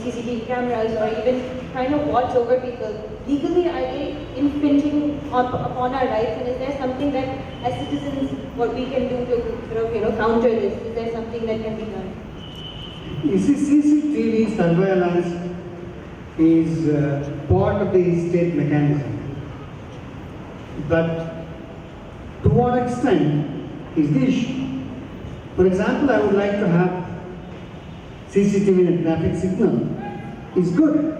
CCTV cameras or even trying to watch over people, legally are they infringing upon our rights? And is there something that, as citizens, what we can do to counter this? Is there something that can be done? You see, CCTV surveillance is part of the state mechanism. But to what extent is the issue? For example, I would like to have CCTV in a traffic signal. Is good.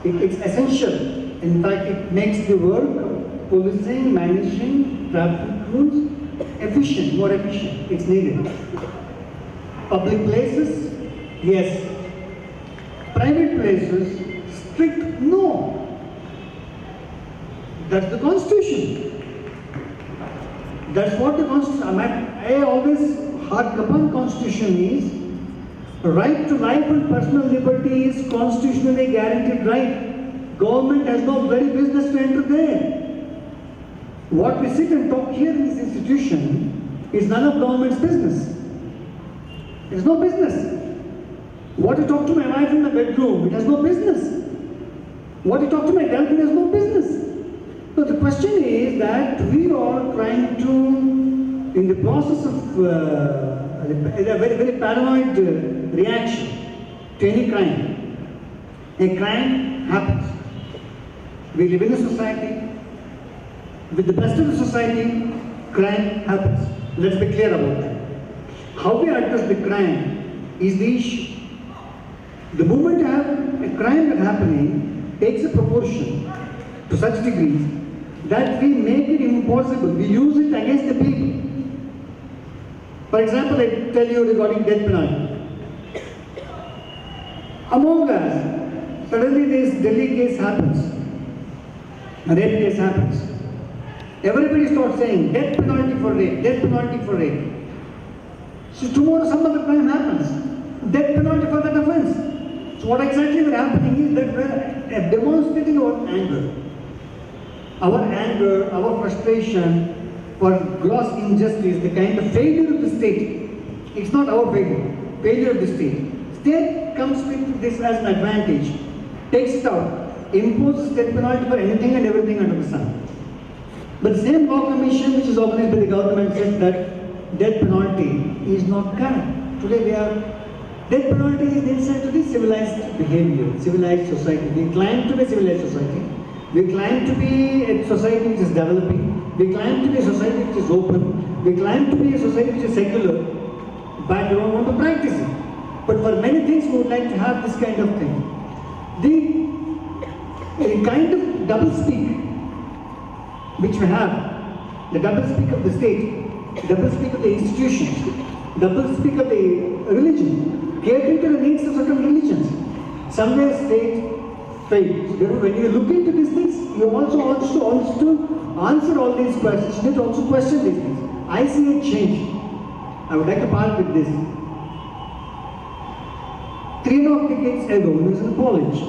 It's essential. In fact, it makes the work, policing, managing traffic rules efficient, more efficient. It's needed. Public places, yes. Private places, strict no. That's the constitution. That's what the constitution, I always hark upon constitution is, right to life and personal liberty is constitutionally guaranteed right. Government has no bloody business to enter there. What we sit and talk here in this institution is none of government's business. It's no business. What you talk to my wife in the bedroom, it has no business. What you talk to my girlfriend has no business. So the question is that we are trying to, in the process of a very, very paranoid reaction to any crime. A crime happens. We live in a society. With the best of the society, crime happens. Let's be clear about that. How we address the crime is the issue. The moment you have a crime that's happening takes a proportion to such degrees that we make it impossible. We use it against the people. For example, I tell you regarding death penalty. Among us, suddenly this Delhi case happens, a rape case happens. Everybody starts saying death penalty for rape, death penalty for rape. So tomorrow some other crime happens, death penalty for that offense. So what exactly is happening is that we are demonstrating our anger, our frustration for gross injustice, the kind of failure of the state. It's not our failure of the state. State comes with this as an advantage, takes it out, imposes death penalty for anything and everything under the sun. But the same law commission which is organized by the government says that death penalty is not correct. Today death penalty is inside to the civilized behavior, civilized society. We claim to be a civilized society. We claim to be a society which is developing. We claim to be a society which is open. We claim to be a society which is secular. But we don't want to practice it. But for many things we would like to have this kind of thing. The kind of double speak which we have, the double speak of the state, double speak of the institutions, double speak of the religion, catering to the needs of certain religions. Somewhere state fails. When you look into these things, you also want to answer all these questions. You need to also question these things. I see a change. I would like to part with this. 3.5 decades ago, when I was in college,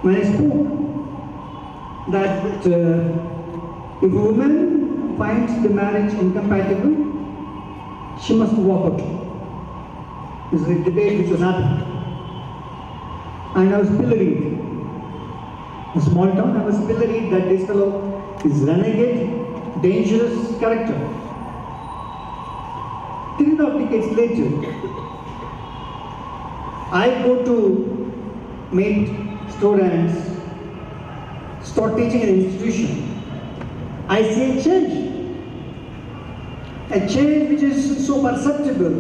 when I spoke that if a woman finds the marriage incompatible, she must walk out. This is a debate which was happening. And I was pilloried. In a small town, I was pilloried that this fellow is renegade, dangerous character. 3.5 decades later, I go to meet students, start teaching in an institution. I see a change which is so perceptible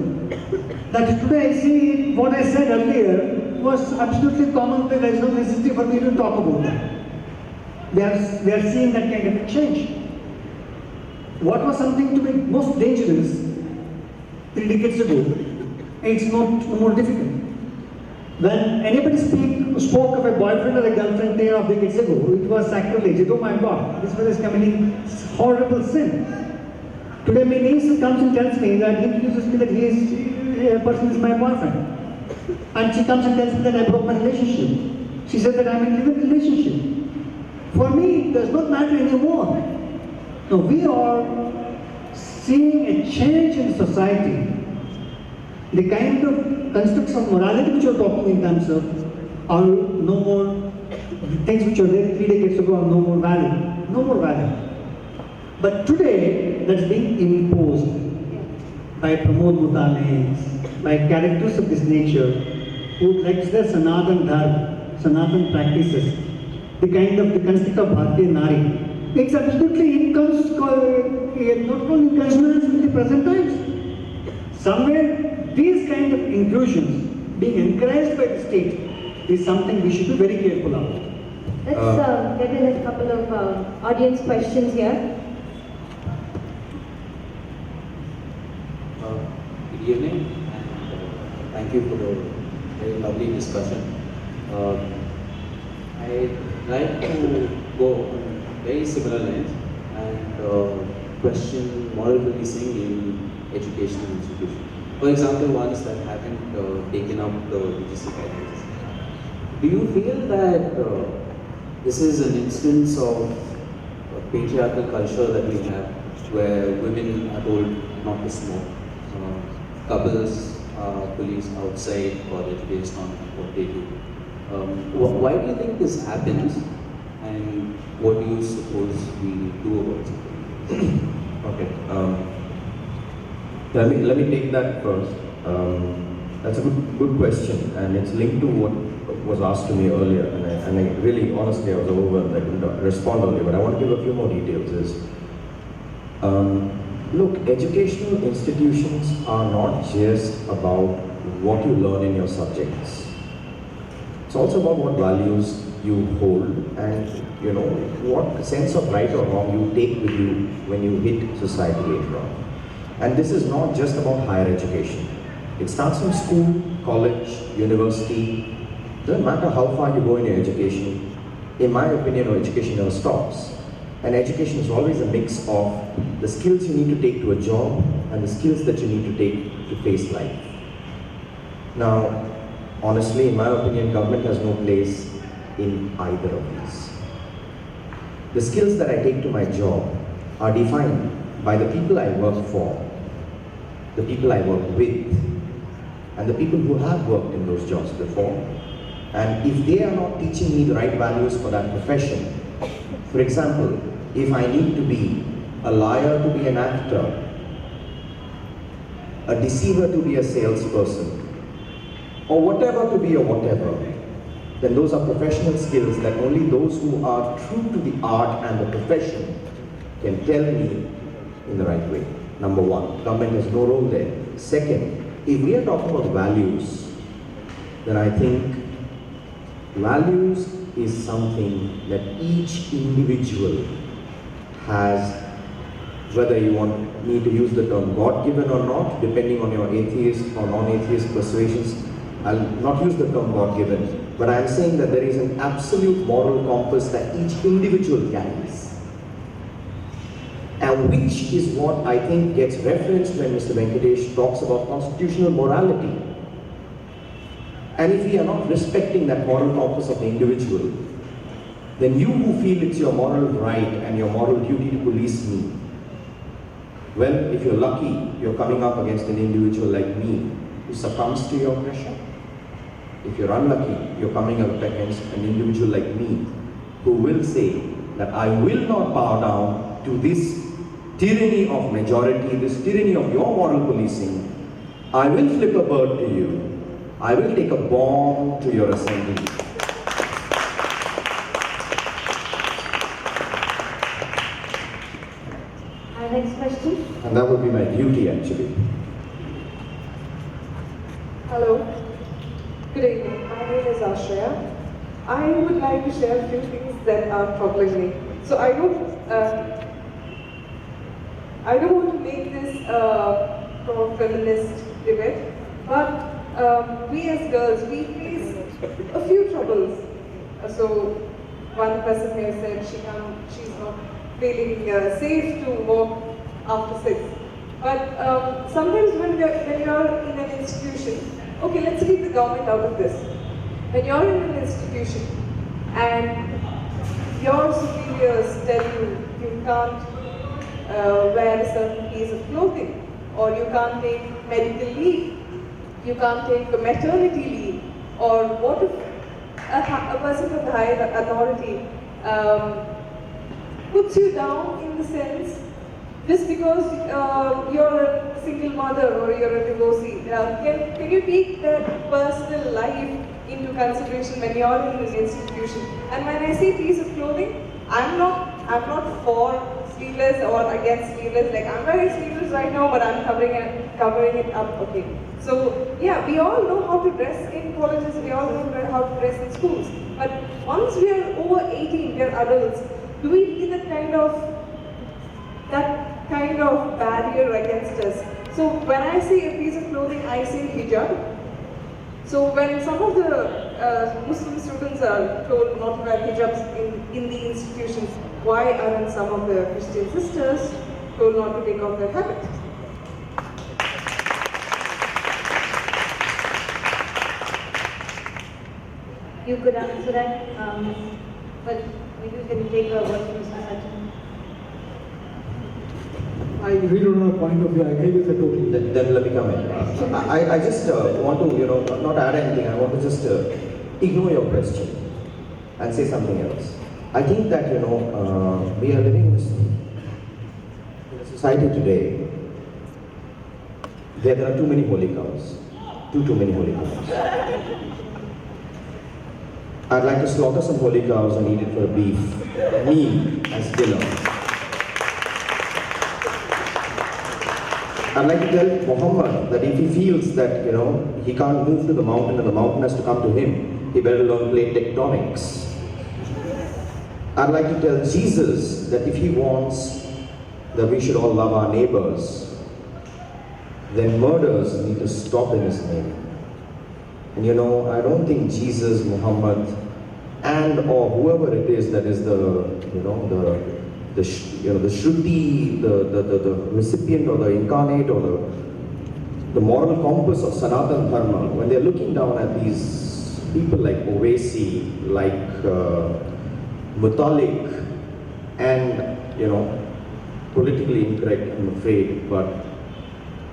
that today I see what I said earlier was absolutely commonplace. There is no necessity for me to talk about that. We are seeing that kind of a change. What was something to be most dangerous 3 decades ago, it's not more difficult. When anybody spoke of a boyfriend or a girlfriend 3.5 decades ago, it was sacrilege. Oh my God, this fellow is committing horrible sin. Today my niece comes and tells me that he introduces me that a person is my boyfriend. And she comes and tells me that I broke my relationship. She says that I'm in a living relationship. For me, it does not matter anymore. No, we are seeing a change in society. The kind of constructs of morality which you're talking in terms of are no more, the things which were there 3 decades ago are no more valid. No more valid. But today, that's being imposed by Pramod Mutale, by characters of this nature, who like their Sanatan Dharma, Sanatan practices, the kind of the construct of Bharatiya Nari. It's absolutely not only in consonance with the present times. Somewhere, these kind of inclusions being encouraged by the state is something we should be very careful of. Let's get in a couple of audience questions here. Good evening, and thank you for the very lovely discussion. I'd like to go very similar lines and question moral policing in educational institutions. For example, ones that haven't taken up the UGC guidelines. Do you feel that this is an instance of patriarchal culture that we have, where women are told not to smoke? Couples are policed outside for based on what they do. Why do you think this happens, and what do you suppose we do about it? Okay. Let me take that first. That's a good question, and it's linked to what was asked to me earlier. And I really, honestly, I was overwhelmed. I couldn't respond earlier, but I want to give a few more details. Look, educational institutions are not just about what you learn in your subjects. It's also about what values you hold, and what sense of right or wrong you take with you when you hit society later on. And this is not just about higher education. It starts from school, college, university. Doesn't matter how far you go in your education. In my opinion, education never stops. And education is always a mix of the skills you need to take to a job and the skills that you need to take to face life. Now, honestly, in my opinion, government has no place in either of these. The skills that I take to my job are defined by the people I work for, the people I work with, and the people who have worked in those jobs before. And if they are not teaching me the right values for that profession, for example, if I need to be a liar to be an actor, a deceiver to be a salesperson, or whatever to be a whatever, then those are professional skills that only those who are true to the art and the profession can tell me in the right way. Number one, government has no role there. Second, if we are talking about values, then I think values is something that each individual has, whether you want me to use the term God-given or not, depending on your atheist or non-atheist persuasions. I'll not use the term God-given, but I'm saying that there is an absolute moral compass that each individual carries. And which is what I think gets referenced when Mr. Venkatesh talks about constitutional morality. And if we are not respecting that moral compass of the individual, then you who feel it's your moral right and your moral duty to police me, well, if you're lucky, you're coming up against an individual like me who succumbs to your pressure. If you're unlucky, you're coming up against an individual like me who will say that I will not bow down to this tyranny of majority, this tyranny of your moral policing. I will flip a bird to you. I will take a bomb to your assembly. Our next question. And that would be my duty actually. Hello. Good evening. My name is Ashaya. I would like to share a few things that are troubling me. So I don't want to make this a feminist debate, but we as girls, we face a few troubles. So one person here said she's not feeling safe to walk after 6. But sometimes when you're in an institution, okay, let's leave the government out of this. When you're in an institution and your superiors tell you can't wear a certain piece of clothing, or you can't take medical leave, you can't take a maternity leave, or what if a person from the higher authority puts you down in the sense just because you're a single mother or you're a divorcee. Can you take that personal life into consideration when you're in an institution? And when I say piece of clothing, I'm not for sleeveless or against sleeveless. Like, I'm wearing sleeveless right now, but I'm covering it up. Okay. So yeah, we all know how to dress in colleges. We all know how to dress in schools. But once we are over 18, we are adults. Do we need that kind of barrier against us? So when I say a piece of clothing, I say hijab. So when some of the Muslim students are told not to wear hijabs in the institutions, why aren't some of the Christian sisters told not to take off their habit? You could answer that, but maybe we can take a word from Mr. Sachin. I really don't have a point of view. I agree with her totally. Then let me come in. I just want to, not add anything. I want to just ignore your question and say something else. I think that, we are living in a society today where there are too many holy cows. Too many holy cows. I'd like to slaughter some holy cows and eat it for beef. Me as dinner. I'd like to tell Muhammad that if he feels that, he can't move to the mountain and the mountain has to come to him, he better learn plate tectonics. I'd like to tell Jesus that if he wants that we should all love our neighbors, then murders need to stop in his name. And I don't think Jesus, Muhammad, and or whoever it is that is the Shruti, the recipient or the incarnate or the moral compass of Sanatan Dharma, when they're looking down at these people like Owaisi, like Mutalik, and politically incorrect, I'm afraid, but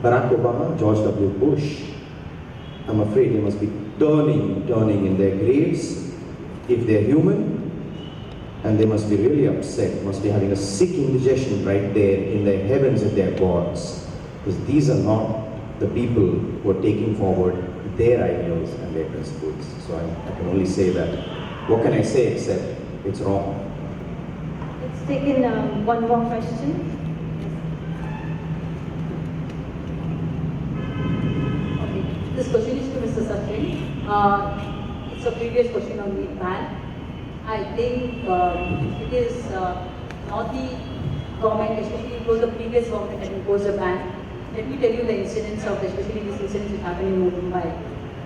Barack Obama, George W. Bush, I'm afraid they must be turning in their graves if they're human, and they must be really upset, must be having a sick indigestion right there in their heavens if they're gods, because these are not the people who are taking forward their ideals and their principles. So I can only say that. What can I say except it's wrong? Let's take in one more question. Okay. This question is to Mr. Sachin. It's a previous question on the ban. I think it is not the government, especially it was the previous government that imposed a ban. Let me tell you the incidents of, especially this incident which happened in Mumbai.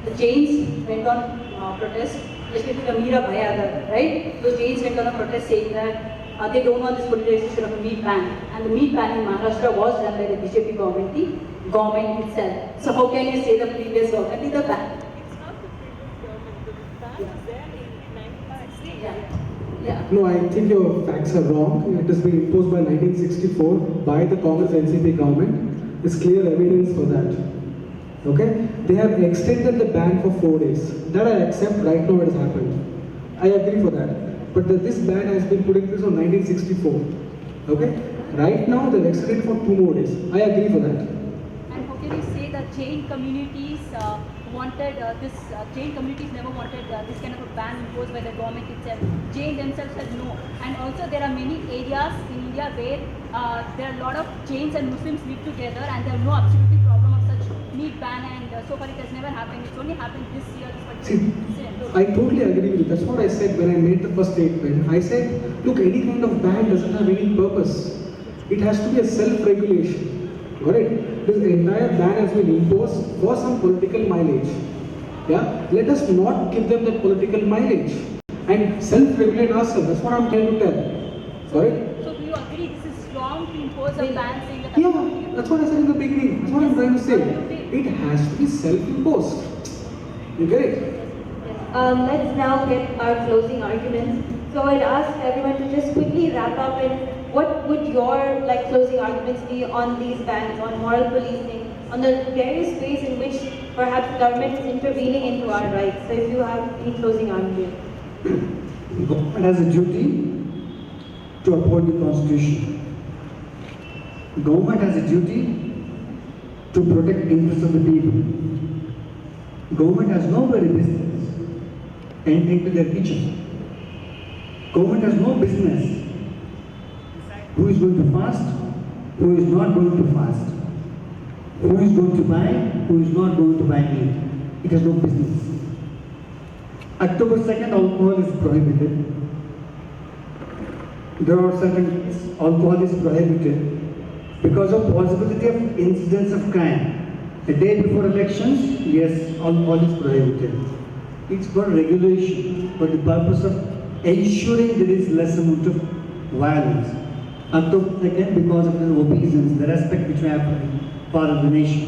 The Jains went on protest, especially the Meera Bhayadar, right? Those Jains went on a protest saying that they don't want this politicization of a meat ban. And the meat ban in Maharashtra was done by the BJP government, the government itself. So how can you say the previous government did the ban? Yeah. No, I think your facts are wrong. It has been imposed by 1964 by the Congress NCP government. There's clear evidence for that. Okay? They have extended the ban for 4 days. That I accept. Right now it has happened. I agree for that. But this ban has been put in place on 1964. Okay? Right now they've extended for 2 more days. I agree for that. And how can you say that Jain communities Jain communities never wanted this kind of a ban imposed by the government itself? Jain themselves said no. And also there are many areas in India where there are a lot of Jains and Muslims live together and there are no absolutely problem of such meat ban, and so far it has never happened. It's only happened this year. See, I totally agree with you. That's what I said when I made the first statement. I said, look, any kind of ban doesn't have any purpose. It has to be a self-regulation. Got it? This entire ban has been imposed for some political mileage. Yeah? Let us not give them that political mileage and self-regulate ourselves. That's what I'm trying to tell. Got it? So do you agree this is wrong to impose a ban saying that? Yeah, that's what I said in the beginning. That's what I'm trying to say. It has to be self-imposed. You get it? Let's now get our closing arguments. So I'd ask everyone to just quickly wrap up and what would your closing arguments be on these bans, on moral policing, on the various ways in which perhaps government is intervening into our rights? So if you have any closing arguments. The government has a duty to uphold the constitution. The government has a duty to protect the interests of the people. The government has no very business entering to their kitchen. Government has no business who is going to fast, who is not going to fast, who is going to buy, who is not going to buy meat. It has no business. October 2nd, alcohol is prohibited. There are certain days alcohol is prohibited because of possibility of incidents of crime. A day before elections, yes, alcohol is prohibited. It's for regulation, for the purpose of ensuring there is less amount of violence. Again, because of the obeisance, the respect which we have for the nation.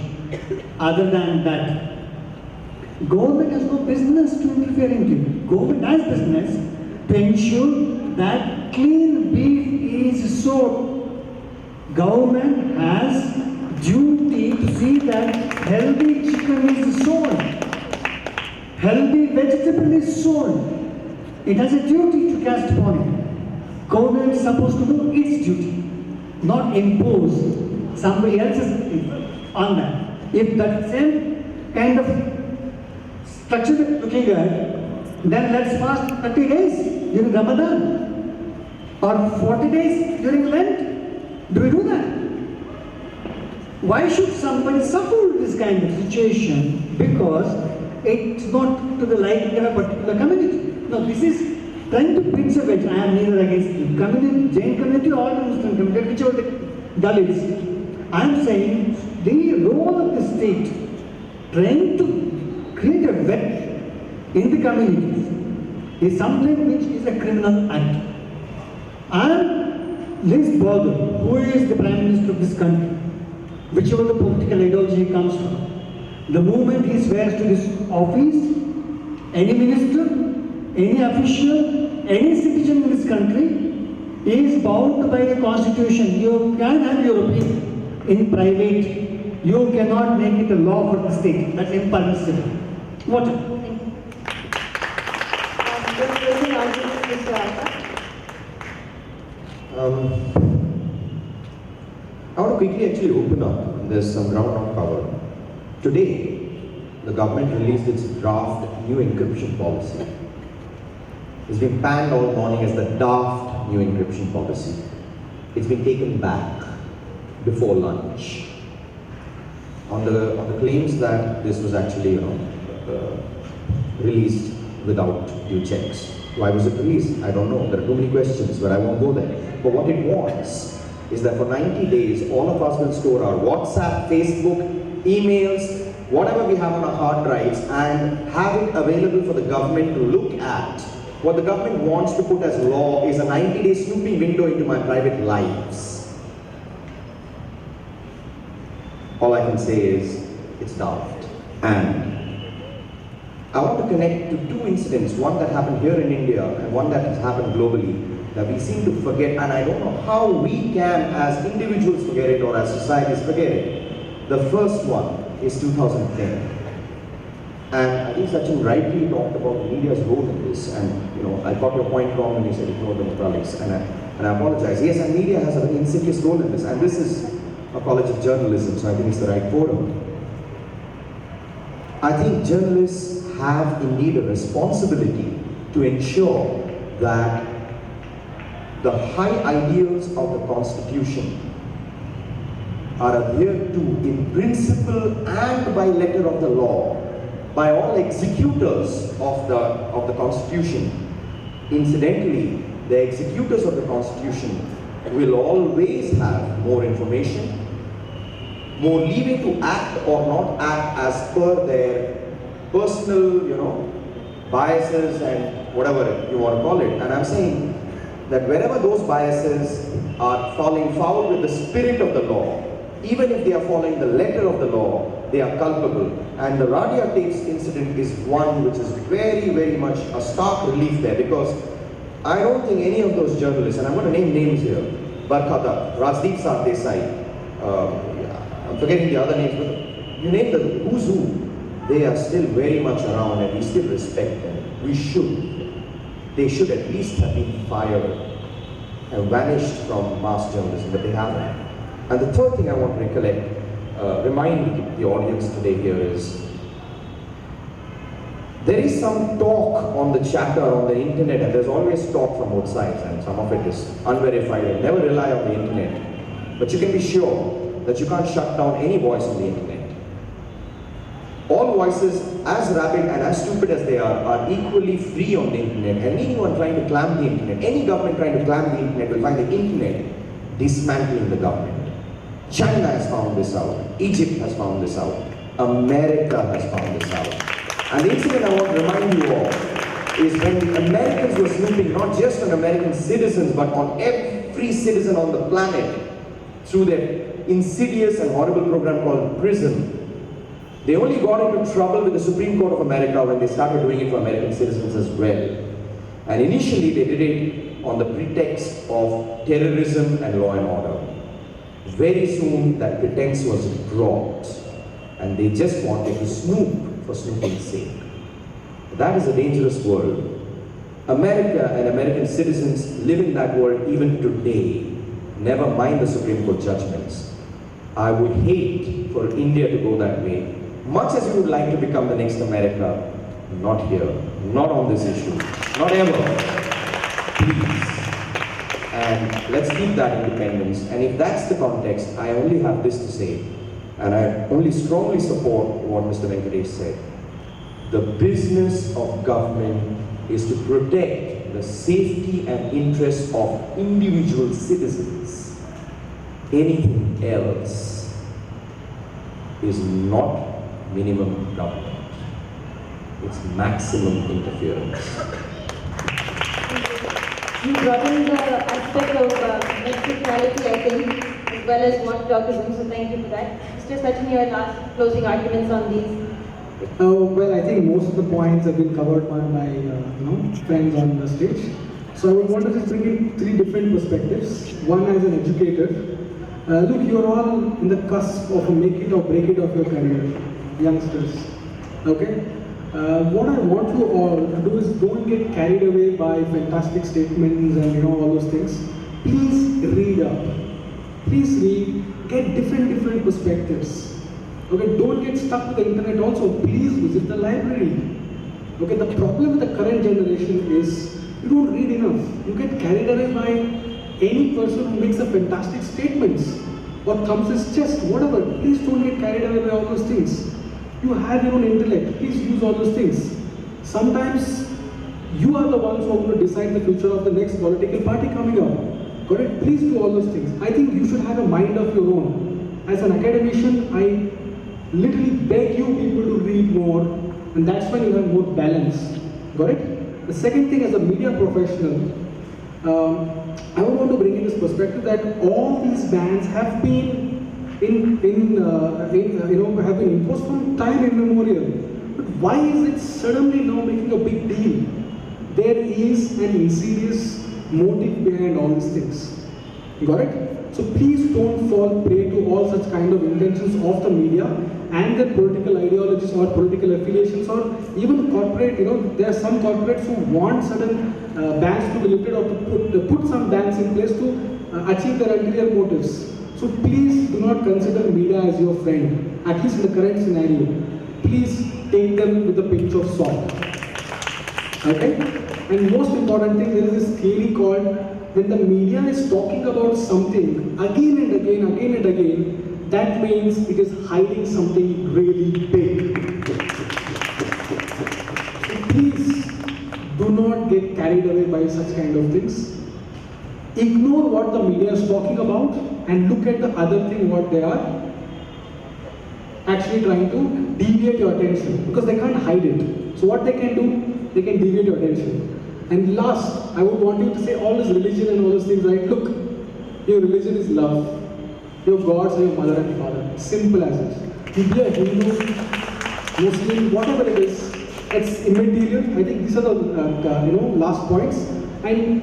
Other than that, government has no business to interfere into it. Government has business to ensure that clean beef is sold. Government has duty to see that healthy chicken is sold, healthy vegetable is sold. It has a duty to cast upon it. Government is supposed to do its duty, not impose somebody else's on that. If that same kind of structure is looking at, then let's fast 30 days during Ramadan or 40 days during Lent. Do we do that? Why should somebody suffer this kind of situation? Because it's not to the liking of a particular community. No, this is trying to pitch a wedge. I am neither against the community, Jain community or the Muslim community, whichever the Dalits. I am saying the role of the state trying to create a wedge in the communities is something which is a criminal act. I am least bothered who is the Prime Minister of this country, whichever the political ideology he comes from. The moment he swears to this office, any minister, any official, any citizen in this country is bound by the constitution. You can have your opinion in private. You cannot make it a law for the state. That's impermissible. What? This question answers Mr. Arthur. I want to quickly actually open up. There's some ground not covered. Today, the government released its draft new encryption policy. It's been panned all morning as the daft new encryption policy. It's been taken back before lunch on the claims that this was actually released without due checks. Why was it released? I don't know. There are too many questions, but I won't go there. But what it wants is that for 90 days, all of us will store our WhatsApp, Facebook, emails, whatever we have on our hard drives, and have it available for the government to look at. What the government wants to put as law is a 90-day snooping window into my private lives. All I can say is, it's daft. And I want to connect to two incidents, one that happened here in India and one that has happened globally, that we seem to forget, and I don't know how we can as individuals forget it or as societies forget it. The first one is 2010. And I think Sachin rightly talked about the media's role in this, and I got your point wrong when you said ignore democratics, and I apologize. Yes, and media has a very insidious role in this, and this is a college of journalism, so I think it's the right forum. I think journalists have indeed a responsibility to ensure that the high ideals of the Constitution are adhered to in principle and by letter of the law by all executors of the Constitution. Incidentally, the executors of the Constitution will always have more information, more leeway to act or not act as per their personal, biases and whatever you want to call it. And I'm saying that wherever those biases are falling foul with the spirit of the law, even if they are following the letter of the law, they are culpable. And the Radia tapes incident is one which is very, very much a stark relief there, because I don't think any of those journalists, and I'm going to name names here, Barkhada, Rajdeep Sardesai, I'm forgetting the other names, but you name the who's who, they are still very much around and we still respect them. We should. They should at least have been fired and vanished from mass journalism, but they haven't. And the third thing I want to remind the audience today here is, there is some talk on the chatter on the internet, and there's always talk from both sides, and some of it is unverified, and never rely on the internet. But you can be sure that you can't shut down any voice on the internet. All voices, as rabid and as stupid as they are equally free on the internet, and anyone trying to clamp the internet, any government trying to clamp the internet will find the internet dismantling the government. China has found this out, Egypt has found this out, America has found this out. And the incident I want to remind you all is when the Americans were snooping not just on American citizens but on every citizen on the planet through their insidious and horrible program called PRISM. They only got into trouble with the Supreme Court of America when they started doing it for American citizens as well. And initially they did it on the pretext of terrorism and law and order. Very soon that pretense was dropped and they just wanted to snoop for snooping's sake. That is a dangerous world. America and American citizens live in that world even today. Never mind the Supreme Court judgments. I would hate for India to go that way. Much as we would like to become the next America, not here, not on this issue, not ever. Please. And let's keep that independence. And if that's the context, I only have this to say, and I only strongly support what Mr. Venkatesh said. The business of government is to protect the safety and interests of individual citizens. Anything else is not minimum government. It's maximum interference. You brought in the aspect of net neutrality, I think, as well as watchdogism, so thank you for that. Mr. Sachin, your last closing arguments on these. Well, I think most of the points have been covered by my friends on the stage. So I would want to just bring in three different perspectives. One as an educator. Look, you're all in the cusp of a make it or break it of your career, youngsters. Okay? What I want you all to do is don't get carried away by fantastic statements and all those things. Please read up. Please read. Get different perspectives. Okay, don't get stuck with the internet also. Please visit the library. Okay, the problem with the current generation is you don't read enough. You get carried away by any person who makes a fantastic statements or thumps his chest, whatever. Please don't get carried away by all those things. You have your own intellect. Please use all those things. Sometimes you are the ones who are going to decide the future of the next political party coming up. Correct? Please do all those things. I think you should have a mind of your own. As an academician, I literally beg you people to read more, and that's when you have more balance. Got it? The second thing, as a media professional, I would want to bring in this perspective that all these bans have been have been imposed from time immemorial. But why is it suddenly now making a big deal? There is an insidious motive behind all these things. Got it? So please don't fall prey to all such kind of intentions of the media and their political ideologies or political affiliations, or even corporate, there are some corporates who want certain bans to be lifted or to put some bans in place to achieve their ulterior motives. So please do not consider media as your friend, at least in the current scenario. Please take them with a pinch of salt. Okay? And most important thing, there is this theory called, when the media is talking about something again and again, that means it is hiding something really big. So please do not get carried away by such kind of things. Ignore what the media is talking about and look at the other thing what they are actually trying to deviate your attention, because they can't hide it. So what they can do, they can deviate your attention. And last, I would want you to say all this religion and all those things, right? Look, your religion is love. Your gods are your mother and father. Simple as it. You be a Hindu, Muslim, whatever it is, it's immaterial. I think these are the last points. And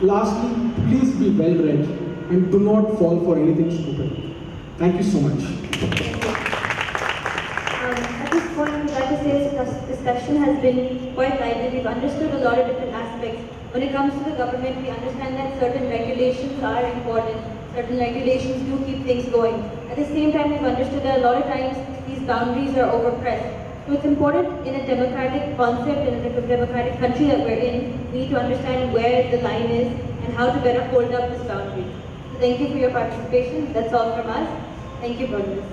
lastly, please be well read and do not fall for anything stupid. Thank you so much. At this point, we'd like to say this discussion has been quite lively. We've understood a lot of different aspects. When it comes to the government, we understand that certain regulations are important. Certain regulations do keep things going. At the same time, we've understood that a lot of times these boundaries are overpressed. So it's important in a democratic concept, in a democratic country that we're in, we need to understand where the line is and how to better hold up this boundary. So thank you for your participation. That's all from us. Thank you, brothers.